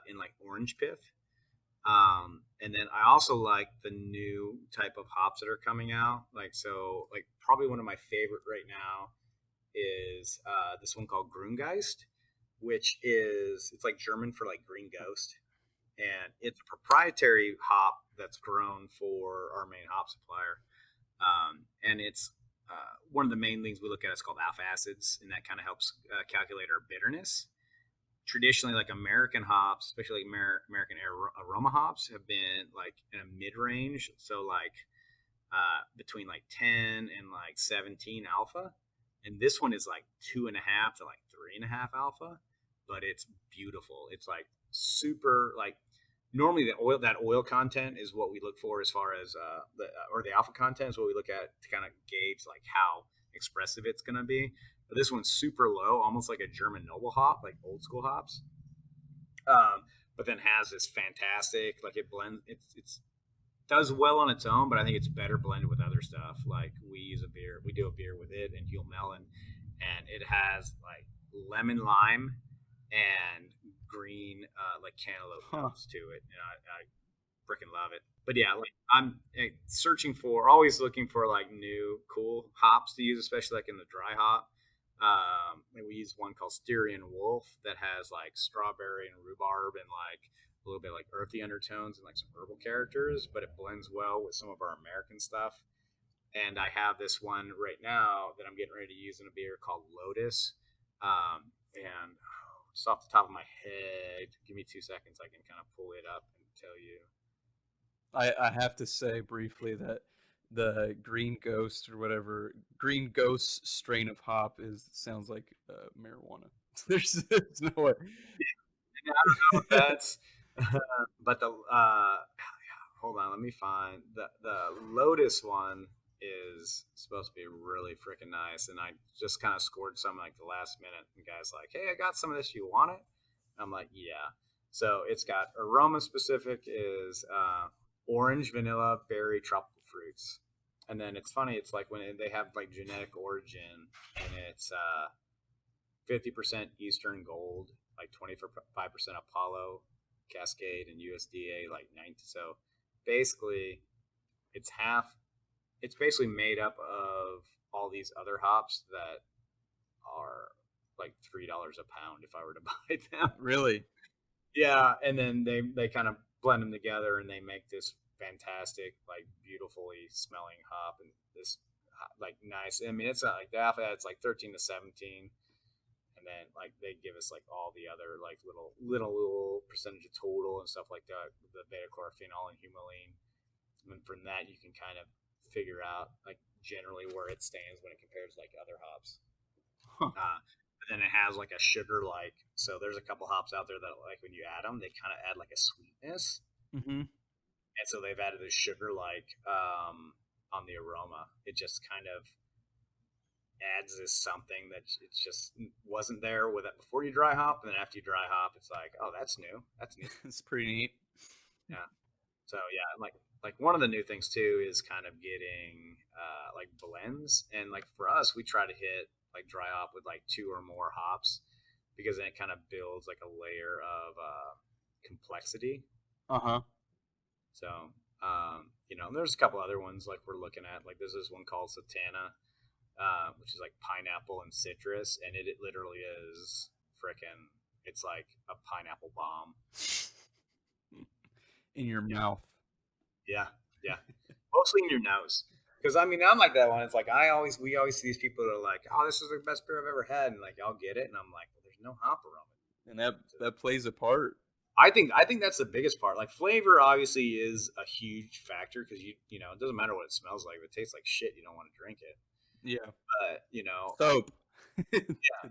and like orange pith. And then I also like the new type of hops that are coming out. Like probably one of my favorite right now is this one called Grüngeist, which it's like German for like green ghost, and it's a proprietary hop that's grown for our main hop supplier. And it's one of the main things we look at is called alpha acids, and that kind of helps calculate our bitterness. Traditionally, like American hops, especially like American aroma hops, have been like in a mid range, so like between like 10 and like 17 alpha, and this one is like 2.5 to like 3.5 alpha, but it's beautiful. It's like super like normally that oil content is what we look for as far as the alpha content is what we look at to kind of gauge like how expressive it's going to be. But this one's super low, almost like a German noble hop, like old school hops. But then has this fantastic, like it blends. It's does well on its own, but I think it's better blended with other stuff. Like we do a beer with it and Huell Melon, and it has like lemon lime and green like cantaloupe notes to it, and I freaking love it. But yeah, like I'm always looking for like new cool hops to use, especially like in the dry hop. We use one called Styrian Wolf that has like strawberry and rhubarb and like a little bit like earthy undertones and like some herbal characters, but it blends well with some of our American stuff. And I have this one right now that I'm getting ready to use in a beer called Lotus. And just off the top of my head, give me 2 seconds, I can kind of pull it up and tell you. I have to say briefly that the Green Ghost or whatever Green Ghost strain of hop sounds like marijuana. There's no way. I don't know if that's, but hold on, let me find the Lotus one is supposed to be really freaking nice, and I just kind of scored some like the last minute. And the guy's like, "Hey, I got some of this. You want it?" I'm like, "Yeah." So it's got aroma specific is orange, vanilla, berry, tropical fruits. And then it's funny, it's like when they have like genetic origin, and it's 50% Eastern Gold, like 25% Apollo, Cascade, and USDA like 90. So basically, it's basically made up of all these other hops that are like $3 a pound if I were to buy them. Really? Yeah, and then they kind of blend them together and they make this fantastic, like beautifully smelling hop and this like nice. I mean, it's not like the alpha. It's like 13 to 17, and then like they give us like all the other like little percentage of total and stuff like that, the beta chlorophenol and humulene. And from that, you can kind of figure out like generally where it stands when it compares to like other hops. Huh. But then it has like a sugar like. So there's a couple hops out there that like when you add them, they kind of add like a sweetness. Mm-hmm. And so they've added a sugar like on the aroma. It just kind of adds this something that it just wasn't there with it before you dry hop, and then after you dry hop, it's like, oh, that's new. That's new. It's pretty neat. Yeah. So yeah, like one of the new things too is kind of getting like blends, and like for us, we try to hit like dry hop with like 2 or more hops because then it kind of builds like a layer of complexity. Uh-huh. So, there's a couple other ones like we're looking at. Like there's this one called Satana, which is like pineapple and citrus, and it literally is frickin'. It's like a pineapple bomb In your mouth. Yeah, yeah, mostly in your nose. Because I mean, I'm like that one. It's like we always see these people that are like, "Oh, this is the best beer I've ever had," and like I'll get it, and I'm like, "Well, there's no hop aroma." And that plays a part. I think that's the biggest part. Like flavor obviously is a huge factor because it doesn't matter what it smells like. If it tastes like shit, you don't want to drink it. Yeah. But Soap. yeah,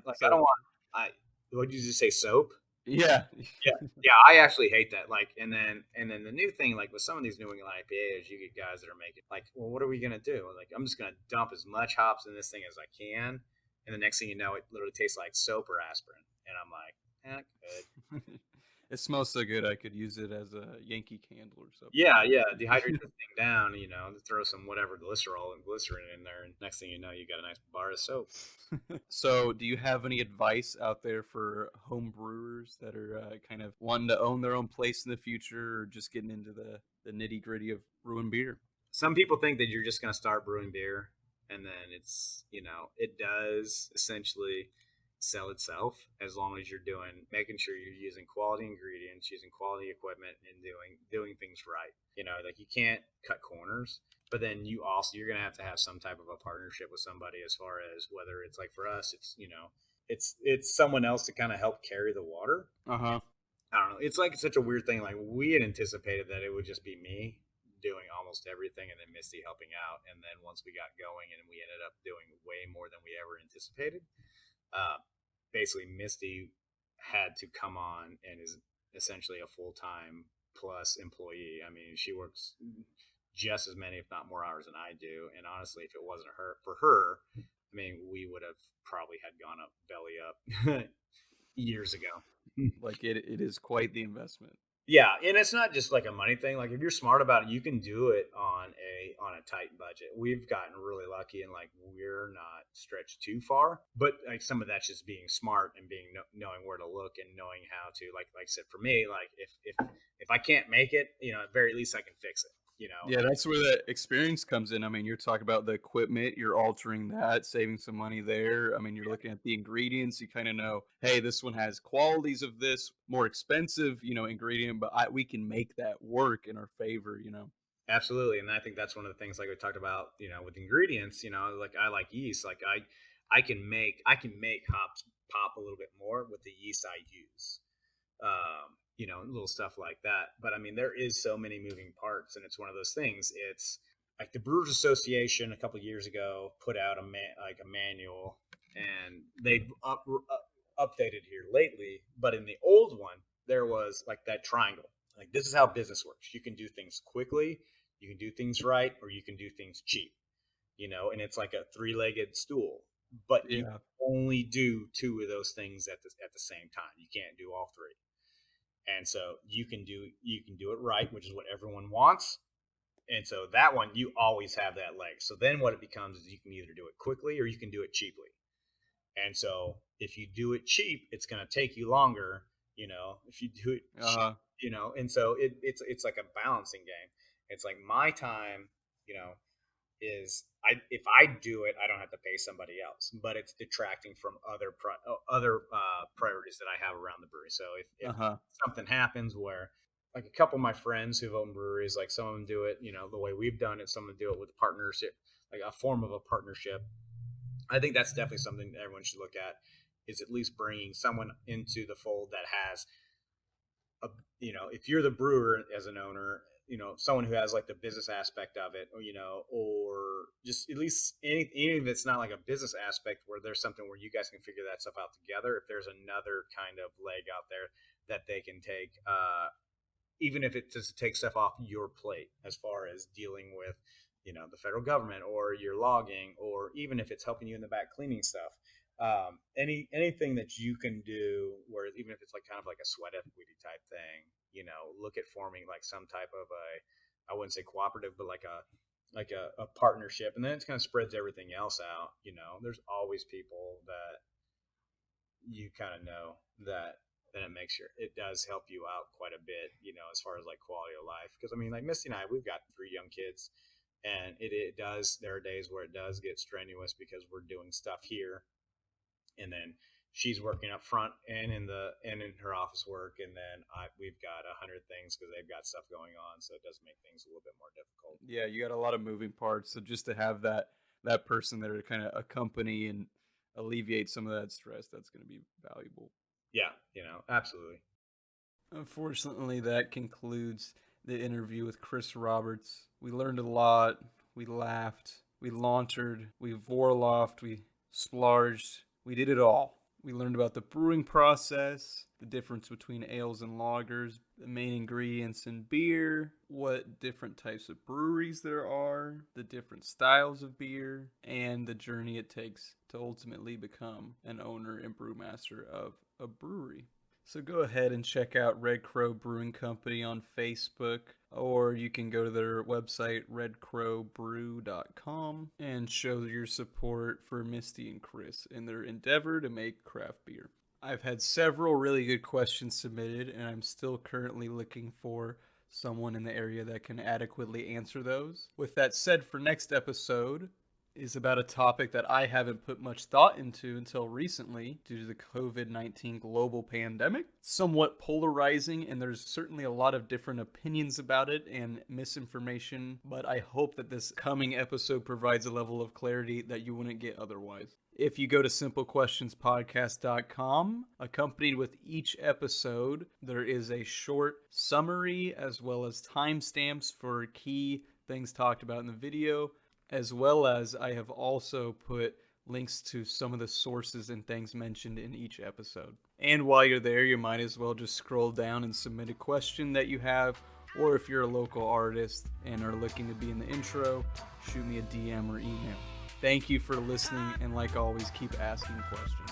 like Soap. I don't want. What did you just say? Soap? Yeah. Yeah. I actually hate that. Like, and then the new thing, like with some of these New England IPAs, you get guys that are making like, well, what are we gonna do? Like, I'm just gonna dump as much hops in this thing as I can, and the next thing you know, it literally tastes like soap or aspirin, and I'm like, good. It smells so good I could use it as a Yankee candle or something. Yeah, dehydrate the thing down, throw some whatever glycerol and glycerin in there, and next thing you know, you got a nice bar of soap. So, do you have any advice out there for home brewers that are kind of wanting to own their own place in the future, or just getting into the nitty gritty of brewing beer? Some people think that you're just going to start brewing beer, and then it's it does essentially sell itself as long as you're making sure you're using quality ingredients, using quality equipment, and doing things right. Like you can't cut corners, but then you're going to have some type of a partnership with somebody as far as whether it's like for us, it's someone else to kind of help carry the water. Uh-huh. I don't know. It's like such a weird thing. Like we had anticipated that it would just be me doing almost everything and then Misty helping out. And then once we got going and we ended up doing way more than we ever anticipated, basically Misty had to come on and is essentially a full-time plus employee. I mean, she works just as many, if not more hours than I do. And honestly, if it wasn't for her, I mean, we would have probably had gone up belly up years ago. Like it is quite the investment. Yeah, and it's not just like a money thing. Like if you're smart about it, you can do it on a tight budget. We've gotten really lucky, and like we're not stretched too far. But like some of that's just being smart and being knowing where to look and knowing how to like I said for me, like if I can't make it, at very least I can fix it. Yeah, that's where the experience comes in. I mean, you're talking about the equipment, you're altering that, saving some money there. I mean, you're looking at the ingredients. You kind of know, hey, this one has qualities of this more expensive, ingredient, but we can make that work in our favor. Absolutely, and I think that's one of the things like we talked about, with ingredients. Like I like yeast. Like I can make hops pop a little bit more with the yeast I use. Little stuff like that. But I mean, there is so many moving parts, and it's one of those things. It's like the Brewers Association a couple of years ago put out a manual, and they updated here lately. But in the old one, there was like that triangle. Like this is how business works. You can do things quickly, you can do things right, or you can do things cheap. And it's like a three-legged stool. But you only do two of those things at the same time. You can't do all three. And so you can do it right, which is what everyone wants. And so that one, you always have that leg. So then what it becomes is you can either do it quickly or you can do it cheaply. And so if you do it cheap, it's going to take you longer, if you do it cheap, and so it's like a balancing game. It's like my time, is if I do it, I don't have to pay somebody else, but it's detracting from other priorities that I have around the brewery. So if something happens where like a couple of my friends who've owned breweries, like some of them do it, the way we've done it, some of them do it with partnership, like a form of a partnership. I think that's definitely something that everyone should look at, is at least bringing someone into the fold that has if you're the brewer as an owner, someone who has like the business aspect of it, or just at least anything that's not like a business aspect where there's something where you guys can figure that stuff out together. If there's another kind of leg out there that they can take, even if it just takes stuff off your plate as far as dealing with, the federal government or your logging, or even if it's helping you in the back cleaning stuff. Anything that you can do where even if it's like kind of like a sweat equity type thing, look at forming like some type of I wouldn't say cooperative, but like a partnership, and then it kind of spreads everything else out. There's always people that you kind of know that it does help you out quite a bit, as far as like quality of life. Because I mean, like Misty and I, we've got 3 young kids, and it does, there are days where it does get strenuous because we're doing stuff here. And then she's working up front and in her office work, and then we've got 100 things because they've got stuff going on, so it does make things a little bit more difficult. Yeah, you got a lot of moving parts, so just to have that person there to kind of accompany and alleviate some of that stress, that's going to be valuable. Yeah, absolutely. Unfortunately, that concludes the interview with Chris Roberts. We learned a lot. We laughed. We launtered. We vorlofed. We splarged. We did it all. We learned about the brewing process, the difference between ales and lagers, the main ingredients in beer, what different types of breweries there are, the different styles of beer, and the journey it takes to ultimately become an owner and brewmaster of a brewery. So go ahead and check out Red Crow Brewing Company on Facebook, or you can go to their website, redcrowbrew.com, and show your support for Misty and Chris in their endeavor to make craft beer. I've had several really good questions submitted, and I'm still currently looking for someone in the area that can adequately answer those. With that said, for next episode is about a topic that I haven't put much thought into until recently due to the COVID-19 global pandemic. Somewhat polarizing, and there's certainly a lot of different opinions about it and misinformation, but I hope that this coming episode provides a level of clarity that you wouldn't get otherwise. If you go to simplequestionspodcast.com, accompanied with each episode, there is a short summary as well as timestamps for key things talked about in the video, as well as I have also put links to some of the sources and things mentioned in each episode. And while you're there, you might as well just scroll down and submit a question that you have, or if you're a local artist and are looking to be in the intro, shoot me a DM or email. Thank you for listening, and like always, keep asking questions.